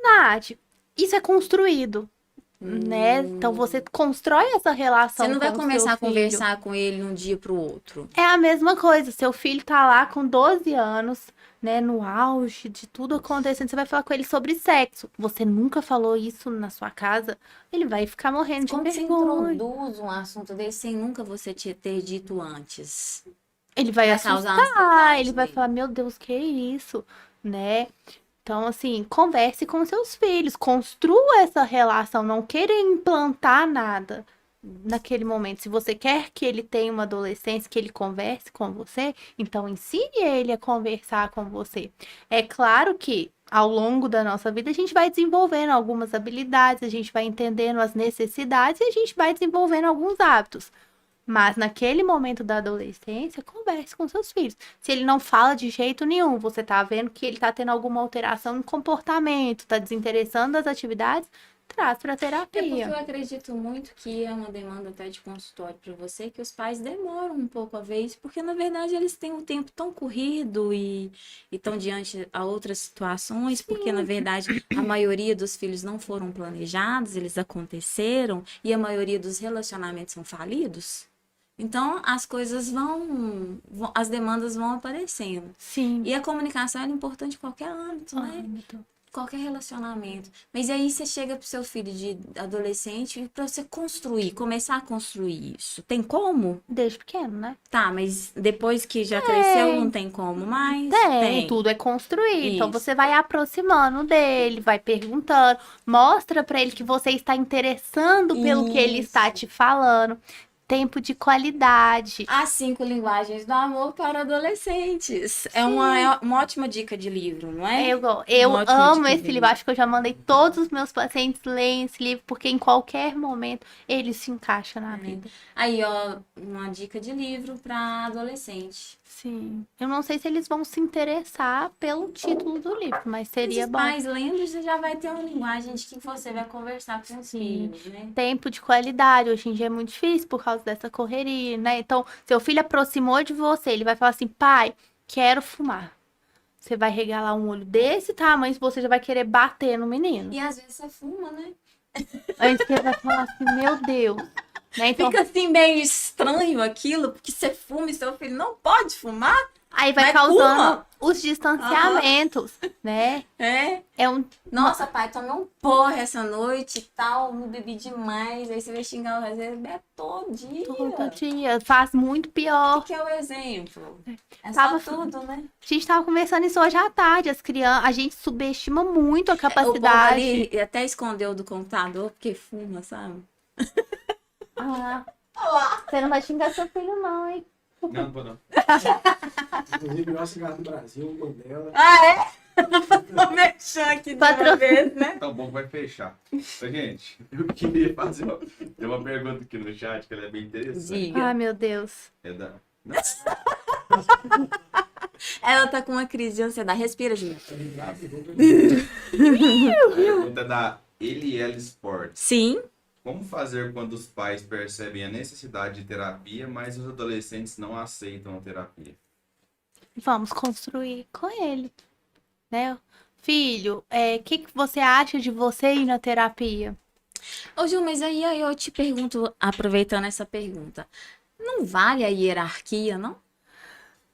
Nath, isso é construído, né? Então você constrói essa relação Você não vai com o começar seu a filho. conversar com ele de um dia pro outro. É a mesma coisa, seu filho tá lá com 12 anos, né, no auge de tudo acontecendo, você vai falar com ele sobre sexo. Você nunca falou isso na sua casa, ele vai ficar morrendo de Como que você vergonha. introduz um assunto desse sem nunca você ter dito antes? Ele vai Vai causar assustar, ansiedade ele vai nele. falar, meu Deus, que é isso, né? Então, assim, converse com seus filhos, construa essa relação, não queira implantar nada naquele momento. Se você quer que ele tenha uma adolescência, que ele converse com você, então ensine ele a conversar com você. É claro que ao longo da nossa vida a gente vai desenvolvendo algumas habilidades, a gente vai entendendo as necessidades e a gente vai desenvolvendo alguns hábitos. Mas naquele momento da adolescência, converse com seus filhos. Se ele não fala de jeito nenhum, você tá vendo que ele tá tendo alguma alteração no comportamento, tá desinteressando das atividades, traz pra É porque terapia. eu acredito muito que é uma demanda até de consultório para você, que os pais demoram um pouco a ver isso, porque na verdade eles têm um tempo tão corrido e estão diante a outras situações, porque na verdade a maioria dos filhos não foram planejados, eles aconteceram e a maioria dos relacionamentos são falidos. Então as coisas as demandas vão aparecendo. Sim. E a comunicação é importante em qualquer âmbito, né? Âmbito. Qualquer relacionamento. Mas aí você chega pro seu filho de adolescente para você começar a construir isso. Tem como? Desde pequeno, né? Tá, mas depois que já cresceu, não tem como mais? Tem, tudo é construir. Então Isso. você vai aproximando dele, vai perguntando, mostra pra ele que você está interessando pelo que ele está te falando. Tempo de qualidade. As 5 linguagens do amor para adolescentes. É uma ótima dica de livro, não é? Eu Uma ótima amo dica esse de livro. Acho que eu já mandei todos os meus pacientes lerem esse livro, porque em qualquer momento ele se encaixa na vida. Aí, ó, uma dica de livro para adolescente. Sim. Eu não sei se eles vão se interessar pelo título do livro, mas seria Os bom. pais lendo, você já vai ter uma linguagem de que você vai conversar com os filhos, né? Tempo de qualidade. Hoje em dia é muito difícil por causa dessa correria, né? Então, seu filho aproximou de você, ele vai falar assim, pai, quero fumar. Você vai regalar um olho desse tamanho, você já vai querer bater no menino. E às vezes você fuma, né? Antes que ele vai falar assim, meu Deus. Né? Então, Fica assim meio estranho aquilo, porque você fuma e seu filho não pode fumar. aí vai Mas causando fuma. os distanciamentos, né? É. É um... Nossa, pai, tomei um porra essa noite e tal, não bebi demais. Aí você vai xingar o resto, ele bebe todo dia. Todo dia. Faz muito O pior. que é o exemplo? É Tava- só tudo, né? A gente tava conversando isso hoje à tarde. As crianças, a gente subestima muito a O povo capacidade. ali até escondeu do computador porque fuma, sabe? Ah, você não vai xingar seu filho, não, hein? Não, pô, não. Inclusive, o maior cigarro do Brasil, o Mandela. Ah, é? Vou mexer aqui de Patro- uma vez, né? Tá bom, vai fechar. Ô, gente, eu queria fazer tem uma pergunta aqui no chat que ela é bem interessante. Diga. Ai, meu Deus. É da... Ela tá com uma crise de ansiedade. Respira, Júlia. A pergunta é da Eliel Sports. Sim. Como fazer quando os pais percebem a necessidade de terapia, mas os adolescentes não aceitam a terapia? Vamos construir com ele, né? Filho, o que você acha de você ir na terapia? Ô, Ju, mas aí eu te pergunto, aproveitando essa pergunta, não vale a hierarquia, não?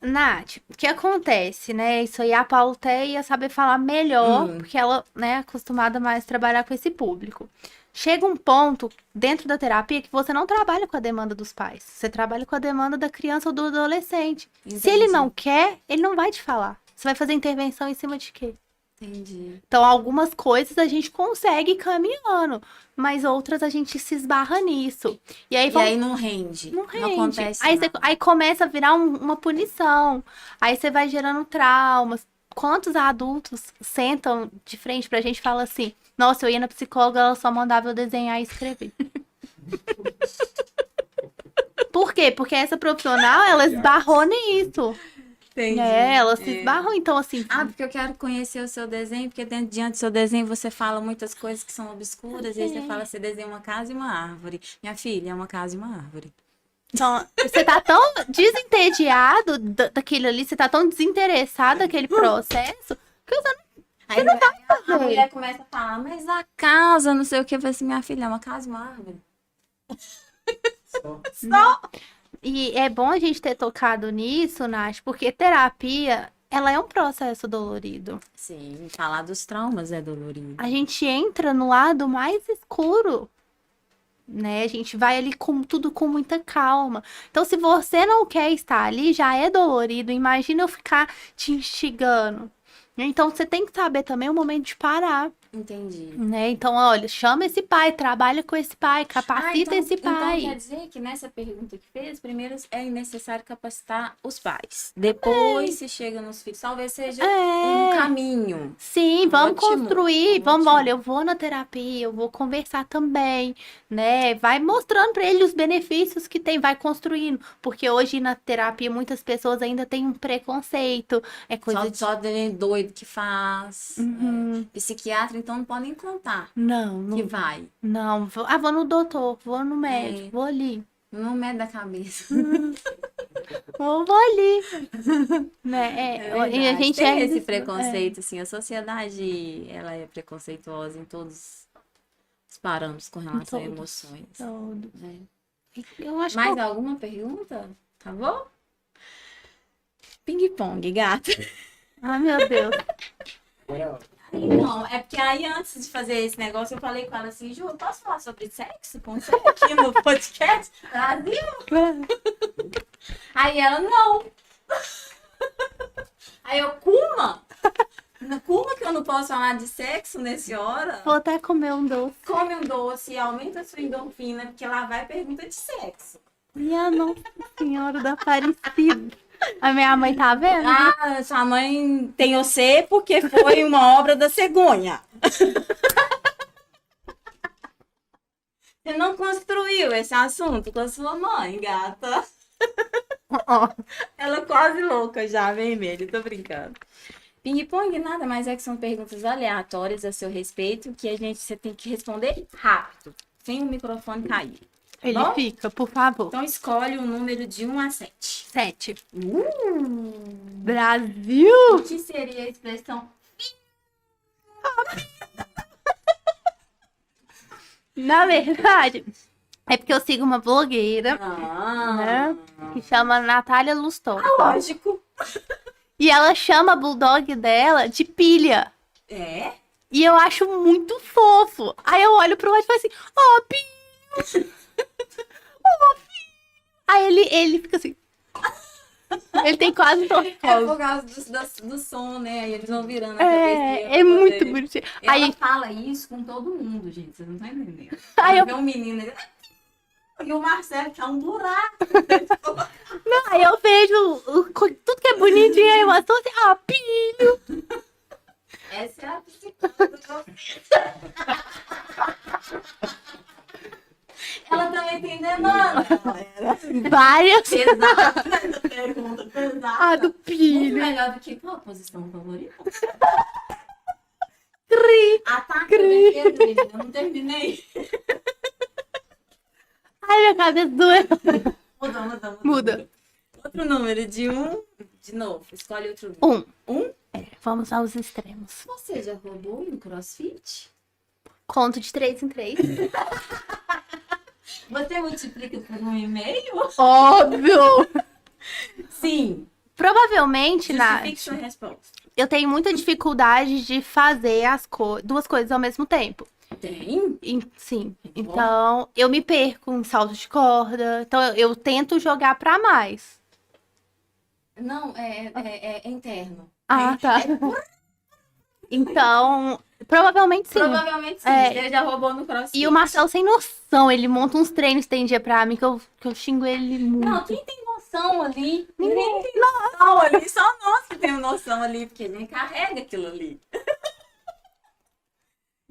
Nath, o que acontece, né? Isso aí a Paula até ia saber falar melhor, porque ela, né, é acostumada mais a trabalhar com esse público. Chega um ponto dentro da terapia que você não trabalha com a demanda dos pais. Você trabalha com a demanda da criança ou do adolescente. Se ele não quer, ele não vai te falar. Você vai fazer intervenção em cima de quê? Entendi. Então, algumas coisas a gente consegue ir caminhando, mas outras a gente se esbarra nisso. E aí, E aí não rende. não rende. Acontece Aí, nada. aí começa a virar uma punição. Aí você vai gerando traumas. Quantos adultos sentam de frente pra gente e falam assim: nossa, eu ia na psicóloga, ela só mandava eu desenhar e escrever. Por quê? Porque essa profissional, ela esbarrou nisso. Entendi. Ela se esbarrou. Então, assim, Ah, porque eu quero conhecer o seu desenho, porque diante do seu desenho você fala muitas coisas que são obscuras, e aí você fala, você desenha uma casa e uma árvore. Minha filha, é uma casa e uma árvore. então, você tá tão desentediado daquilo ali, você tá tão desinteressado daquele processo, que você Aí não vai a fazer. mulher começa a falar, mas a casa, não sei o que, eu falei assim, minha filha, é uma casa e uma árvore. Só. E é bom a gente ter tocado nisso, Nath, porque terapia, ela é um processo dolorido. Sim, falar dos traumas é dolorido. A gente entra no lado mais escuro, né? A gente vai ali com tudo com muita calma. Então, se você não quer estar ali, já é dolorido. Imagina eu ficar te instigando. Então, você tem que saber também o momento de parar, Entendi. né? Então, olha, chama esse pai, trabalha com esse pai, capacita esse pai. Então quer dizer que nessa pergunta que fez, primeiro é necessário capacitar os pais. Depois se chega nos filhos. Talvez seja um caminho. Sim, vamos Ótimo, construir, vamos, ótimo. olha, eu vou na terapia, eu vou conversar também, né? Vai mostrando para ele os benefícios que tem, vai construindo, porque hoje na terapia muitas pessoas ainda têm um preconceito, é coisa de... Só de doido que faz. Uhum. Psiquiatra, então não podem contar Não, que não, vai. não, vou no doutor, vou no médico, vou ali, Não mede da cabeça. vou ali, né? É E a verdade. gente Tem ainda... esse preconceito, assim, a sociedade, ela é preconceituosa em todos os parâmetros com relação a todos. emoções. Todo. Né? Eu acho Mais que alguma pergunta? Tá bom? Ping-pong, gata. ai, meu Deus. Agora, Não, é porque aí antes de fazer esse negócio, eu falei com ela assim, Ju, eu posso falar sobre sexo com você aqui no podcast Brasil? Aí ela, não. Aí eu, Kuma? Kuma que eu não posso falar de sexo nesse hora? Vou até comer um doce. Come um doce, aumenta a sua endorfina, porque lá vai pergunta de sexo. Minha Nossa Senhora da Aparecida. A minha mãe tá vendo? Ah, sua mãe tem você porque foi uma obra da cegonha. Você não construiu esse assunto com a sua mãe, gata. Ela quase louca já, vermelha, tô brincando. Ping-pong nada mais é que são perguntas aleatórias a seu respeito que você tem que responder rápido, sem o microfone cair. Ele Bom? fica, por favor. Então escolhe um número de 1 a 7. 7. O Brasil! que seria a expressão? Na verdade, é porque eu sigo uma blogueira, né? Que chama Natália Lustosa. Lógico. E ela chama a bulldog dela de pilha. É? E eu acho muito fofo. Aí eu olho pro lado e falo assim, ó, pilha! Ó, pilha! Aí ele fica assim. Ele tem quase É torcose. por causa do som, né? Aí eles vão virando a cabecinha. É muito bonitinho. Ela Aí, fala isso com todo mundo, gente. Vocês não estão entendendo. Aí Aí eu- vê um menino ali. E o Marcelo, que é um buraco. aí eu vejo tudo que é bonitinho, aí eu estou assim, ó, pilha! Essa é a psicóloga. Ela também tem demanda, galera. Várias. Pesada. Essa pergunta pesada. Ah, do Muito pilha. melhor do que qual a posição favorita? Cri. Ataque da defesa, eu não terminei. Ai, minha cabeça doeu. Muda. Outro número de 1. De novo, escolhe outro número. 1. Vamos aos extremos. Você já roubou no CrossFit? Conto de 3 em 3. Você multiplica por 1,5? Óbvio! Sim. Provavelmente, Justifique Nath, sua resposta. eu tenho muita dificuldade de fazer duas coisas ao mesmo tempo. Tem? Sim. Então, eu me perco em salto de corda. Então, eu tento jogar pra mais. Não, é interno. Ah, tá. Então, provavelmente sim. Provavelmente sim. É. Você já roubou no CrossFit. E o Marcelo sem noção, ele monta uns treinos tem dia pra mim que eu xingo ele muito. Não, quem tem noção ali? Ninguém tem noção ali. Só nós que temos noção ali, porque nem carrega aquilo ali.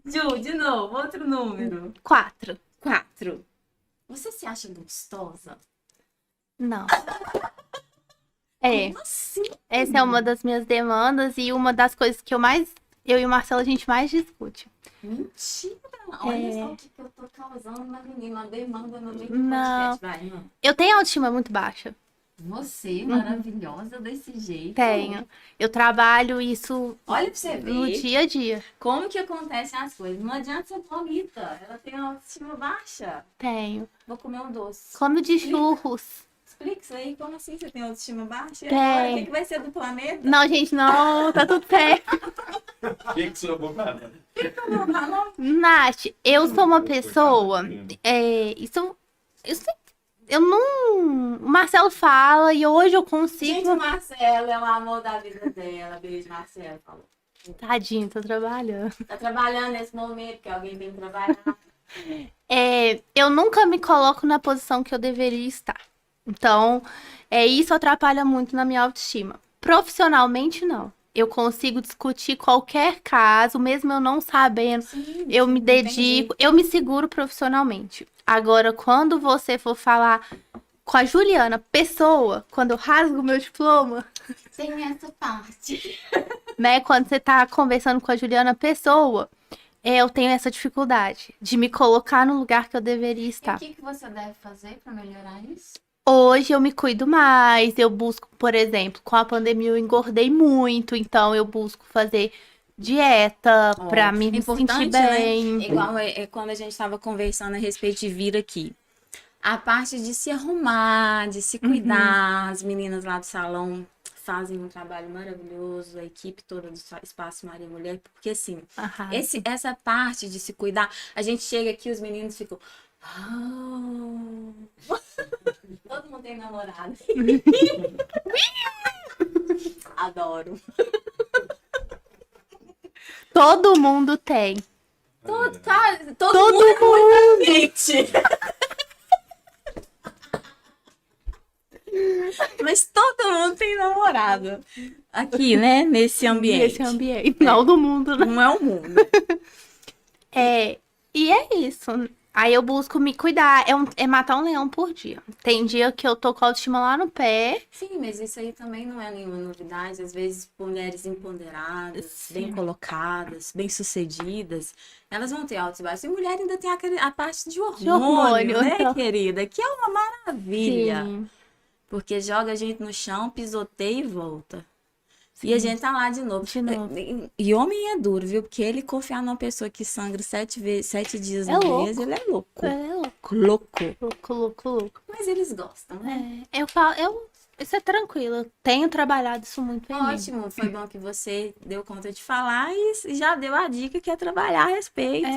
Ju, de novo, outro número. 4. 4. Você se acha gostosa? Não. É, Como assim? essa é uma das minhas demandas e uma das coisas que eu e o Marcelo, a gente mais discute. Mentira! Olha só o que eu tô causando na menina. Uma demanda no meio do Não. podcast. Vai, não. Eu tenho autoestima muito baixa. Você, maravilhosa desse jeito. Tenho. Eu trabalho isso Olha pra você ver. no dia a dia. Como que acontecem as coisas. Não adianta ser bonita. Ela tem uma autoestima baixa. Tenho. Vou comer um doce. Como de churros. Explica isso aí. Como assim você tem autoestima baixa? E Tem. agora, o que vai ser do planeta? Não, gente, não. Tá tudo certo. O que sobrou pra ela? Nath, eu sou uma pessoa. Eu não. O Marcelo fala e hoje eu Gente, consigo. o Marcelo é o amor da vida dela. Beijo, Marcelo. Falou. Tadinho, tô trabalhando. Tá trabalhando nesse momento, que alguém tem que trabalhar. Eu nunca me coloco na posição que eu deveria estar. Então, isso atrapalha muito na minha autoestima. Profissionalmente, não. Eu consigo discutir qualquer caso, mesmo eu não sabendo. Sim, Eu me entendi. dedico, eu me seguro profissionalmente. Agora, quando você for falar com a Juliana, pessoa, quando eu rasgo meu diploma, Tem essa parte. né? Quando você tá conversando com a Juliana, pessoa, eu tenho essa dificuldade de me colocar no lugar que eu deveria E o estar. que você deve fazer pra melhorar isso? Hoje eu me cuido mais, eu busco, por exemplo, com a pandemia eu engordei muito, então eu busco fazer dieta pra me sentir Importante, bem. né? Igual quando a gente estava conversando a respeito de vir aqui. A parte de se arrumar, de se cuidar. As meninas lá do salão fazem um trabalho maravilhoso, a equipe toda do Espaço Maria Mulher, porque assim, Arrasa. essa parte de se cuidar, a gente chega aqui, os meninos ficam. "Ah." Todo mundo tem namorado. Adoro. Todo mundo tem. Todo mundo é muita gente. Mas todo mundo tem namorado. Aqui, né? Nesse ambiente. Nesse ambiente. Não do mundo, né? Não é o mundo. E é isso. Aí eu busco me cuidar. É matar um leão por dia. Tem dia que eu tô com a autoestima lá no pé. Sim, mas isso aí também não é nenhuma novidade. Às vezes, mulheres empoderadas, Sim. bem colocadas, bem sucedidas, elas vão ter altos e baixos. E mulher ainda tem a parte de hormônio, hormônio, né, então. querida? Que é uma maravilha. Sim. Porque joga a gente no chão, pisoteia e volta. E a gente tá lá de novo. De novo. E homem é duro, viu? Porque ele confiar numa pessoa que sangra 7 dias É no louco. mês, ele é louco. É louco. Louco. Louco. Mas eles gostam, né? Eu falo, isso é tranquilo. Eu tenho trabalhado isso muito em mim. Ótimo, foi bom que você deu conta de falar e já deu a dica que é trabalhar a respeito,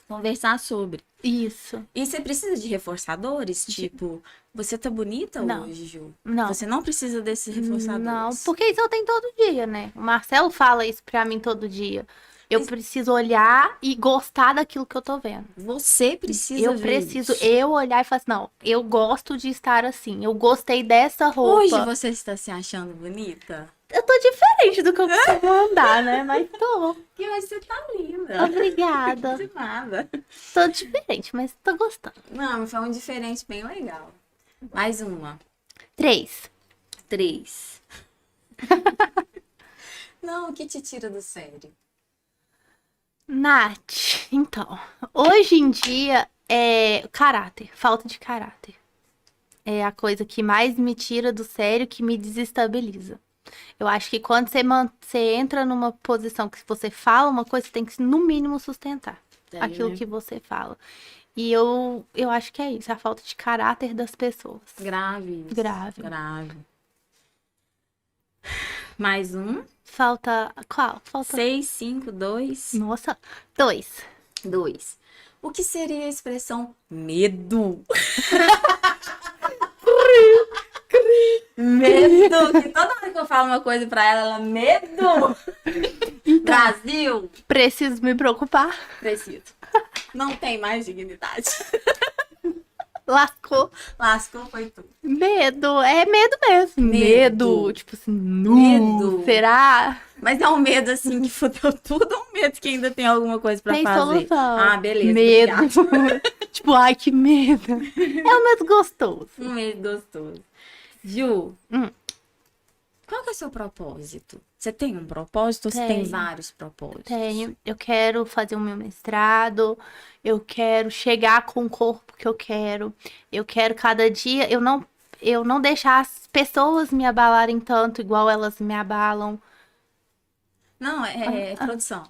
conversar sobre. Isso. E você precisa de reforçadores? Tipo, você tá bonita Não. hoje, Ju? Não. Você não precisa desses reforçadores. Não, porque isso eu tenho todo dia, né? O Marcelo fala isso pra mim todo dia. Eu preciso olhar e gostar daquilo que eu tô vendo. Você precisa Eu ver preciso isso. eu olhar e falar assim, não, eu gosto de estar assim. Eu gostei dessa roupa. Hoje você está se achando bonita? Eu tô diferente do que eu costumo andar, né? Mas tô. Que hoje você tá linda. Obrigada. De nada. Tô diferente, mas tô gostando. Não, foi um diferente bem legal. Mais uma. 3. 3. Não, o que te tira do sério? Nath, então, hoje em dia é caráter, falta de caráter. É a coisa que mais me tira do sério, que me desestabiliza. Eu acho que quando você entra numa posição que você fala uma coisa, você tem que, no mínimo, sustentar aquilo que você fala. E eu acho que é isso, a falta de caráter das pessoas. Grave. Isso. Grave. Grave. Mais um. Falta qual? Falta 6, 5, 2, Nossa, 2. 2. O que seria a expressão medo? Medo! Que toda hora que eu falo uma coisa pra ela, medo! Brasil! Preciso me preocupar. Preciso. Não tem mais dignidade. Lascou. Lascou, foi tudo. Medo. É medo mesmo. Medo. Tipo assim, nu. Medo. Será? Mas é um medo assim que fodeu tudo, ou um medo que ainda tem alguma coisa pra Tem fazer? solução. Ah, beleza. Medo. Obrigada. Tipo, ai, que medo. É um medo gostoso. Um medo gostoso. Ju, Hum. qual que é o seu propósito? Você tem um propósito ou você tem Tenho. vários propósitos? Tenho. Eu quero fazer o meu mestrado. Eu quero chegar com o corpo que eu quero. Eu quero cada dia. Eu não deixar as pessoas me abalarem tanto igual elas me abalam. Não, é produção.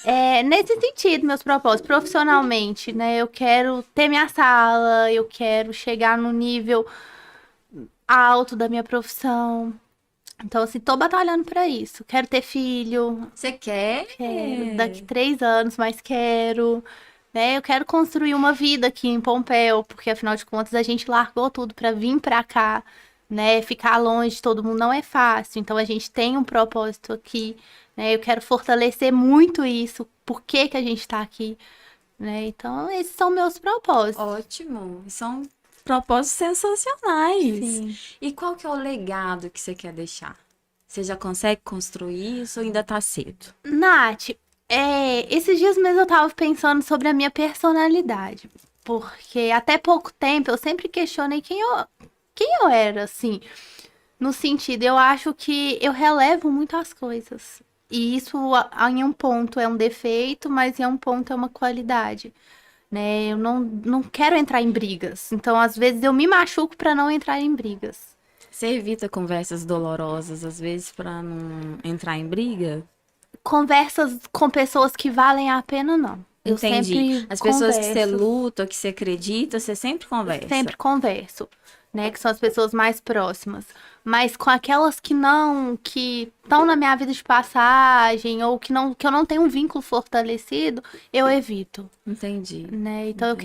É, nesse sentido, meus propósitos, profissionalmente, né? Eu quero ter minha sala, eu quero chegar no nível alto da minha profissão. Então, assim, tô batalhando pra isso. Quero ter filho, Você quer? quero daqui 3 anos, mas quero, né? Eu quero construir uma vida aqui em Pompéu, porque afinal de contas a gente largou tudo pra vir pra cá, né? Ficar longe de todo mundo não é fácil. Então, a gente tem um propósito aqui, né? Eu quero fortalecer muito isso. Por que que a gente tá aqui, né? Então, esses são meus propósitos. Ótimo. São propósitos sensacionais. Sim. E qual que é o legado que você quer deixar? Você já consegue construir isso ou ainda tá cedo? Nath, esses dias mesmo eu tava pensando sobre a minha personalidade. Porque até pouco tempo eu sempre questionei quem eu era, assim. No sentido, eu acho que eu relevo muito as coisas. E isso, em um ponto, é um defeito, mas em um ponto é uma qualidade. Né? Eu não quero entrar em brigas. Então, às vezes, eu me machuco pra não entrar em brigas. Você evita conversas dolorosas, às vezes, pra não entrar em briga? Conversas com pessoas que valem a pena, não. Eu Entendi. sempre As pessoas que você converso. luta, que você acredita, você sempre conversa. Sempre converso, né? Que são as pessoas mais próximas. Mas com aquelas que estão na minha vida de passagem, ou que eu não tenho um vínculo fortalecido, eu evito, Entendi. né? Então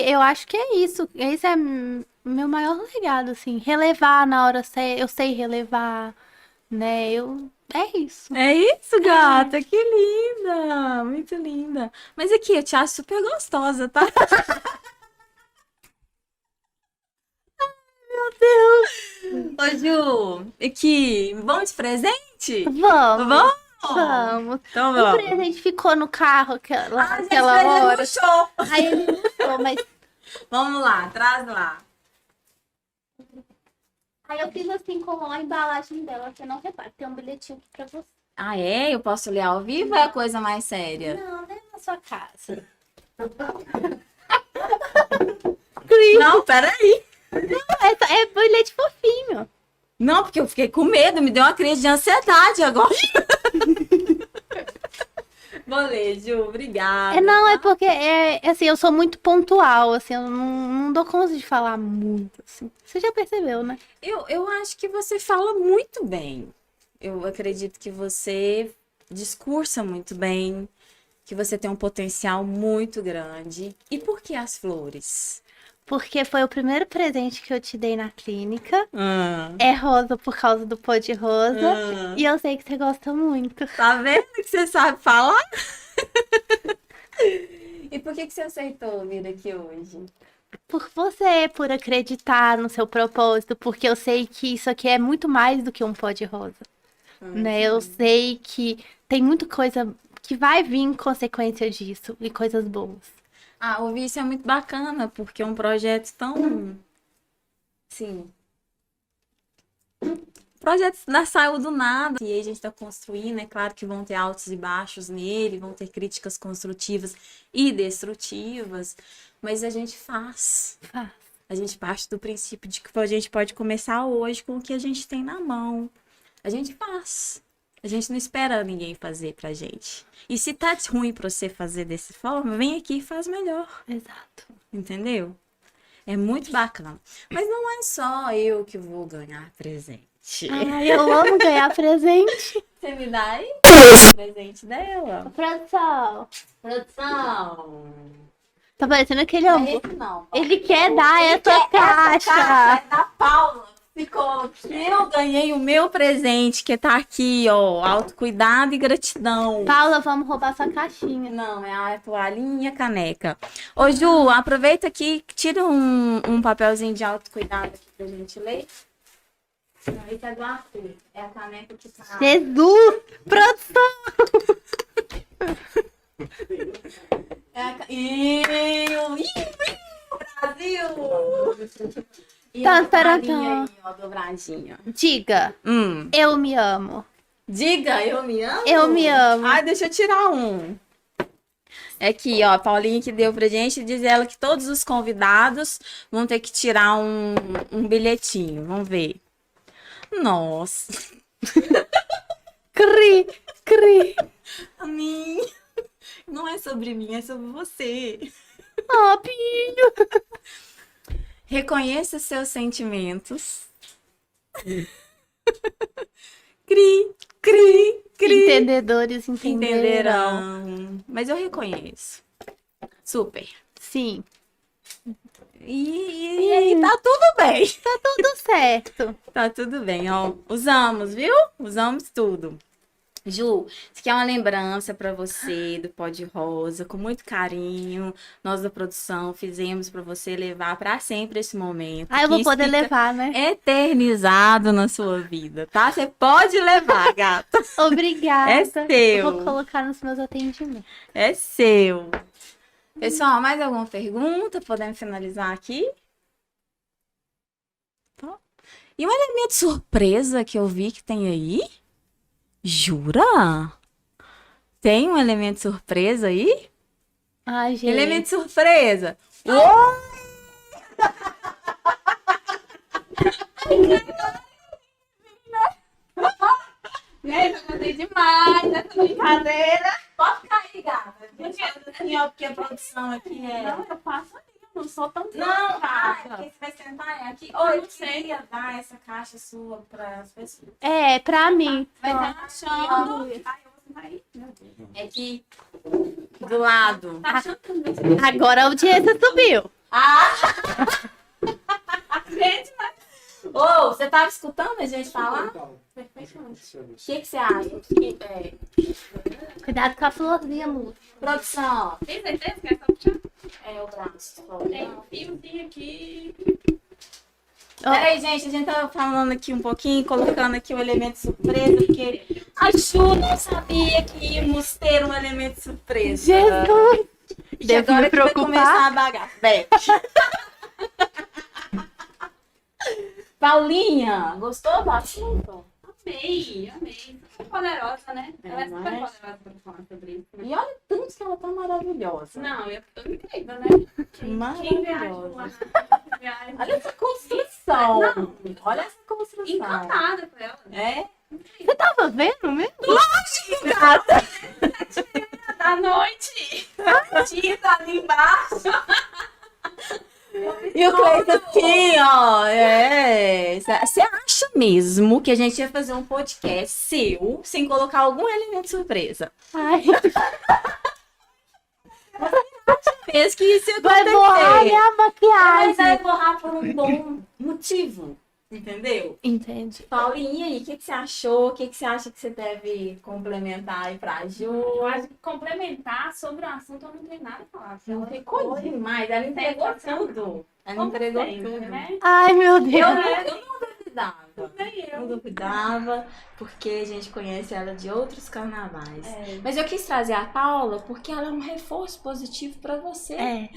eu acho que é isso. Esse é meu maior legado, assim. Relevar na hora certa, eu sei relevar, né? É isso. É isso, gata. Que linda. Muito linda. Mas aqui, eu te acho super gostosa, tá? Ô, Ju, aqui, vamos de presente? Vamos, Vamos? vamos. Então O vamos. presente ficou no carro Ah, gente, aquela presente hora. no show. Aí ele não foi, mas Vamos lá, traz lá. aí eu fiz assim com a embalagem dela, você não repara. Tem um bilhetinho aqui pra você. Ah, é? Eu posso ler ao vivo ou é coisa mais séria? Não, é na sua casa. Não, peraí. É bilhete fofinho. Não, porque eu fiquei com medo, me deu uma crise de ansiedade agora. Vou ler, Ju, obrigada. Não, é porque assim, eu sou muito pontual, assim, eu não dou conta de falar muito, assim. Você já percebeu, né? Eu acho que você fala muito bem. Eu acredito que você discursa muito bem, que você tem um potencial muito grande. E por que as flores? Porque foi o primeiro presente que eu te dei na clínica. Ah, É rosa por causa do pó de rosa. E eu sei que você gosta muito. tá vendo que você sabe falar? E por que você aceitou vir aqui hoje? Por você, por acreditar no seu propósito, porque eu sei que isso aqui é muito mais do que um pó de rosa, né? Eu sei que tem muita coisa que vai vir em consequência disso e coisas boas. Ah, ouvir isso é muito bacana, porque é um projeto tão... Sim. O projeto saiu do nada. E aí a gente está construindo, é claro que vão ter altos e baixos nele, vão ter críticas construtivas e destrutivas, mas a gente faz. Faz. A gente parte do princípio de que a gente pode começar hoje com o que a gente tem na mão. A gente faz. A gente não espera ninguém fazer pra gente. E se tá ruim pra você fazer dessa forma, vem aqui e faz melhor. Exato. Entendeu? É muito bacana. Mas não é só eu que vou ganhar presentes. Ai, eu amo ganhar presente. Você me dá aí o presente dela? Produção. Produção. Tá parecendo aquele Não é hambúrguer. esse não. Ele quer dar Ele essa quer caixa. É da Paula, psicóloga. Eu ganhei o meu presente, que tá aqui, ó. Autocuidado e gratidão. Paula, vamos roubar sua caixinha. Não, é a toalhinha e a caneca. Ô, Ju, aproveita aqui, tira um papelzinho de autocuidado aqui pra gente ler. Não, esse é do Arthur. É a caneca que tá... Jesus! Produção! É a... Brasil! E Tá, a toalhinha tá. aí, ó, dobradinha. Diga, eu me amo. Diga, eu me amo? Eu me amo. Ai, deixa eu tirar um. É aqui, ó, a Paulinha que deu pra gente, diz ela que todos os convidados vão ter que tirar um bilhetinho. Vamos ver. Nossa. Cri, cri. A mim. Não é sobre mim, é sobre você. Ó, Pinho. Reconheça seus sentimentos. Cri, cri, cri. Entendedores entenderão. Entenderão. Mas eu reconheço. Super. Sim, E aí tá tudo bem. tudo certo. Tá tudo bem, ó. Usamos, viu? Usamos tudo. Ju, isso aqui é uma lembrança pra você do Pó de Rosa, com muito carinho. Nós da produção fizemos pra você levar pra sempre esse momento. Ah, eu que vou isso poder fica levar, né? eternizado na sua vida, tá? Você pode levar, gata. Obrigada. É seu. Eu vou colocar nos meus atendimentos. É seu. Pessoal, mais alguma pergunta? Podemos finalizar aqui? Tá. E um elemento surpresa que eu vi que tem aí? Jura? Tem um elemento surpresa aí? Ai, gente. Elemento surpresa. Uou! Gente, eu gostei demais dessa brincadeira. Pode ficar aí, gata. Assim, ó, porque a produção aqui é... Não, eu passo ali, eu não sou tão Não, gata. porque você vai sentar aqui. Ou eu queria dar essa caixa sua para as pessoas. É, pra mim. Vai Ó, estar achando. achando. Ai, eu vou sentar aí. Meu Deus. É aqui do lado. Tá achando que eu não vou agora a audiência subiu. Gente, mas Ô, você tava escutando a gente falar? perfeitamente. O que você acha? Cuidado com a florzinha, amor. Produção. Tem certeza que é só puxar? É o braço. Tem um fiozinho aqui. Peraí, gente, a gente tava falando aqui um pouquinho, colocando aqui o elemento surpresa, porque a Ju não sabia que íamos ter um elemento surpresa. Jesus! E Devo agora me que vai preocupar? começar a bagaça. Beth. Paulinha, gostou do assunto? Amei. Super poderosa, né? Ela é não super é? poderosa pra falar sobre isso. Né? E olha tanto que ela tá maravilhosa. Não, eu tô incrível, né? Quem viajou lá? Maravilhosa. Viagem. Olha essa construção. Não. Olha essa construção. Encantada com ela. É? Você tava vendo mesmo? Gata. Da noite. Tita ali embaixo. E o Cleiton aqui, ó. É. Você acha mesmo que a gente ia fazer um podcast seu sem colocar algum elemento surpresa? Ai, Pensa que isso ia vai borrar acontecer. minha Mas maquiagem. vai borrar por um bom motivo. Entendeu? Entende? Paulinha, e o que você achou? O que você acha que você deve complementar aí pra Ju? Eu acho que complementar sobre o assunto eu não tenho nada a falar. Ela ficou demais, ela entregou tudo. Ela Como entregou sempre, tudo. né? Ai, meu Deus. Eu não duvidava. Nem Não eu. duvidava, porque a gente conhece ela de outros carnavais. É. Mas eu quis trazer a Paula porque ela é um reforço positivo pra você. É.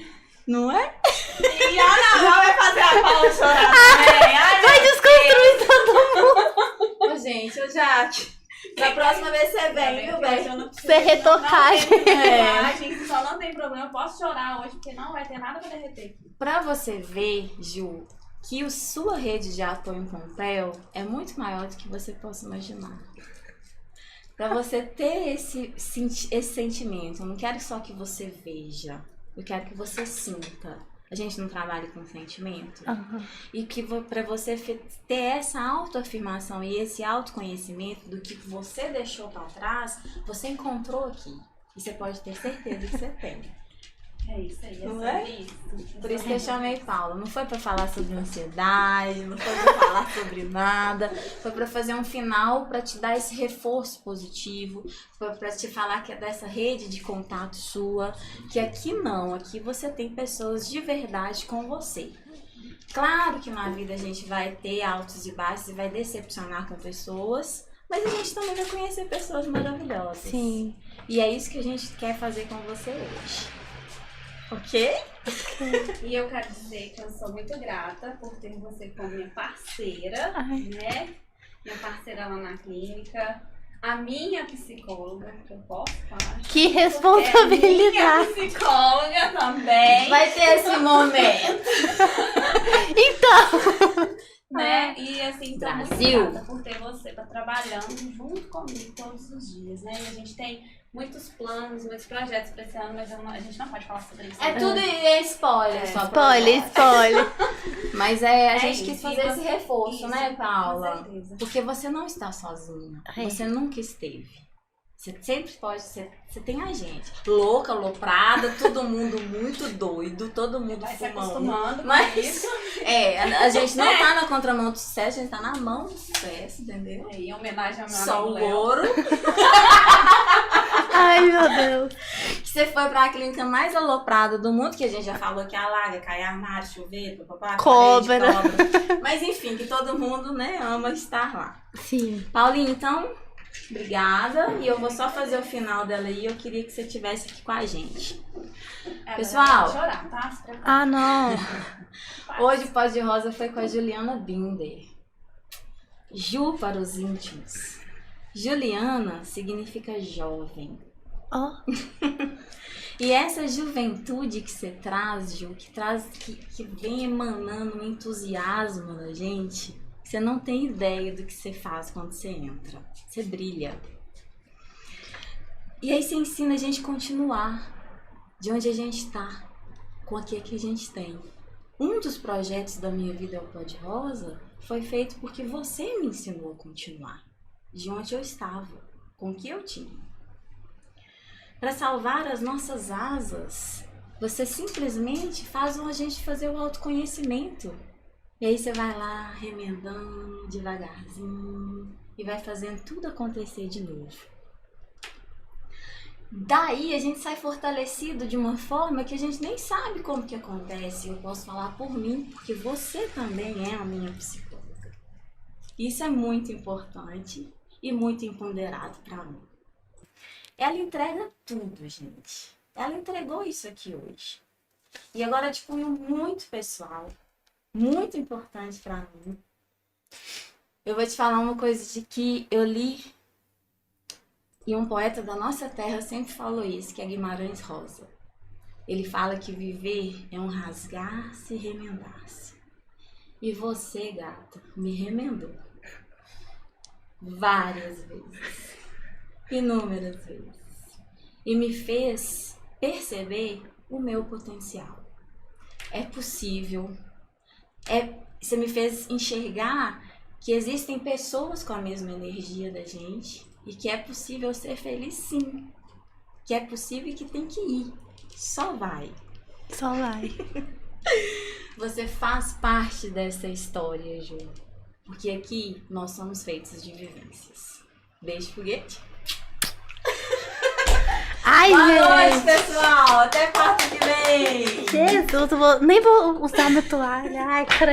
Não é? E olha, vai fazer a Paula chorar também. Ai, Vai desconstruir todo mundo. Ô, gente, eu já... Da próxima vez você vem, viu, Beth? Eu não preciso. Ser retocagem. Retocagem, só não tem problema. Eu posso chorar hoje, porque não vai ter nada pra derreter aqui. Pra você ver, Ju, que a sua rede de apoio em papel é muito maior do que você possa imaginar. Pra você ter esse sentimento, eu não quero só que você veja, eu quero que você sinta. a gente não trabalha com sentimento? Aham. E que para você ter essa autoafirmação e esse autoconhecimento do que você deixou para trás, você encontrou aqui. E você pode ter certeza que você tem. É isso aí, é Não sobre é? isso. Por isso que eu chamei Paula. Não foi para falar sobre ansiedade, não foi para falar sobre nada. Foi para fazer um final para te dar esse reforço positivo. Foi para te falar que é dessa rede de contato sua. Que aqui não, aqui você tem pessoas de verdade com você. Claro que na vida a gente vai ter altos e baixos e vai decepcionar com pessoas. Mas a gente também vai conhecer pessoas maravilhosas. Sim. E é isso que a gente quer fazer com você hoje. Ok? E eu quero dizer que eu sou muito grata por ter você como minha parceira, Ai. né? Minha parceira lá na clínica. A minha psicóloga, que eu posso falar. Que Minha responsabilidade. psicóloga também. Vai ter esse momento. Então. Né? E assim, tô muito Brasil. grata por ter você trabalhando junto comigo todos os dias, né? E a gente tem muitos planos, muitos projetos pra esse ano, mas a gente não pode falar sobre isso. É tudo spoiler, É. só Spoiler, spoiler. Mas a É gente isso, quis fazer esse reforço, isso, né, Paula? Com certeza. Porque você não está sozinha. É. Você nunca esteve. Você sempre pode ser. Você tem a gente. Louca, aloprada, todo mundo muito doido, todo mundo Vai se fumando. acostumando com Mas isso. a gente não tá na contramão do sucesso, a gente tá na mão do sucesso, entendeu? Em homenagem ao meu Só amigo o Léo. ouro. Ai, meu Deus. Que você foi pra clínica mais aloprada do mundo, que a gente já falou que alaga, cai armário, chuveiro, papapá, Cobra. parede, cobra. Mas enfim, que todo mundo, né, ama estar lá. Sim. Paulinha, então, obrigada. E eu vou só fazer o final dela aí. Eu queria que você estivesse aqui com a gente. Pessoal. Vai chorar, tá? Se preocupe. Ah, não. Hoje o Pó de Rosa foi com a Juliana Binder. Ju para os íntimos. Juliana significa jovem. Ó. E essa juventude que você traz, Ju, que vem emanando um entusiasmo na gente, você não tem ideia do que você faz quando você entra. Você brilha. E aí você ensina a gente a continuar de onde a gente está, com aquilo que a gente tem. Um dos projetos da minha vida, o Pó de Rosa, foi feito porque você me ensinou a continuar de onde eu estava, com o que eu tinha. Para salvar as nossas asas, você simplesmente faz a gente fazer o autoconhecimento. E aí você vai lá remendando devagarzinho e vai fazendo tudo acontecer de novo. Daí a gente sai fortalecido de uma forma que a gente nem sabe como que acontece. Eu posso falar por mim, porque você também é a minha psicóloga. Isso é muito importante e muito empoderado para mim. Ela entrega tudo, gente. Ela entregou isso aqui hoje. E agora de cunho muito pessoal, muito importante para mim. Eu vou te falar uma coisa de que eu li e um poeta da nossa terra sempre falou isso, que é Guimarães Rosa. Ele fala que viver é um rasgar-se e remendar-se. E você, gata, me remendou. Várias vezes. Inúmeras vezes. E me fez perceber o meu potencial. É possível. Você me fez enxergar que existem pessoas com a mesma energia da gente e que é possível ser feliz, sim. Que é possível e que tem que ir. Só vai. Só vai. Você faz parte dessa história, Ju. Porque aqui nós somos feitos de vivências. Beijo, foguete. Ai, Boa noite, gente. pessoal. Até quarta que vem. Jesus, nem vou usar minha toalha. Ai, credo.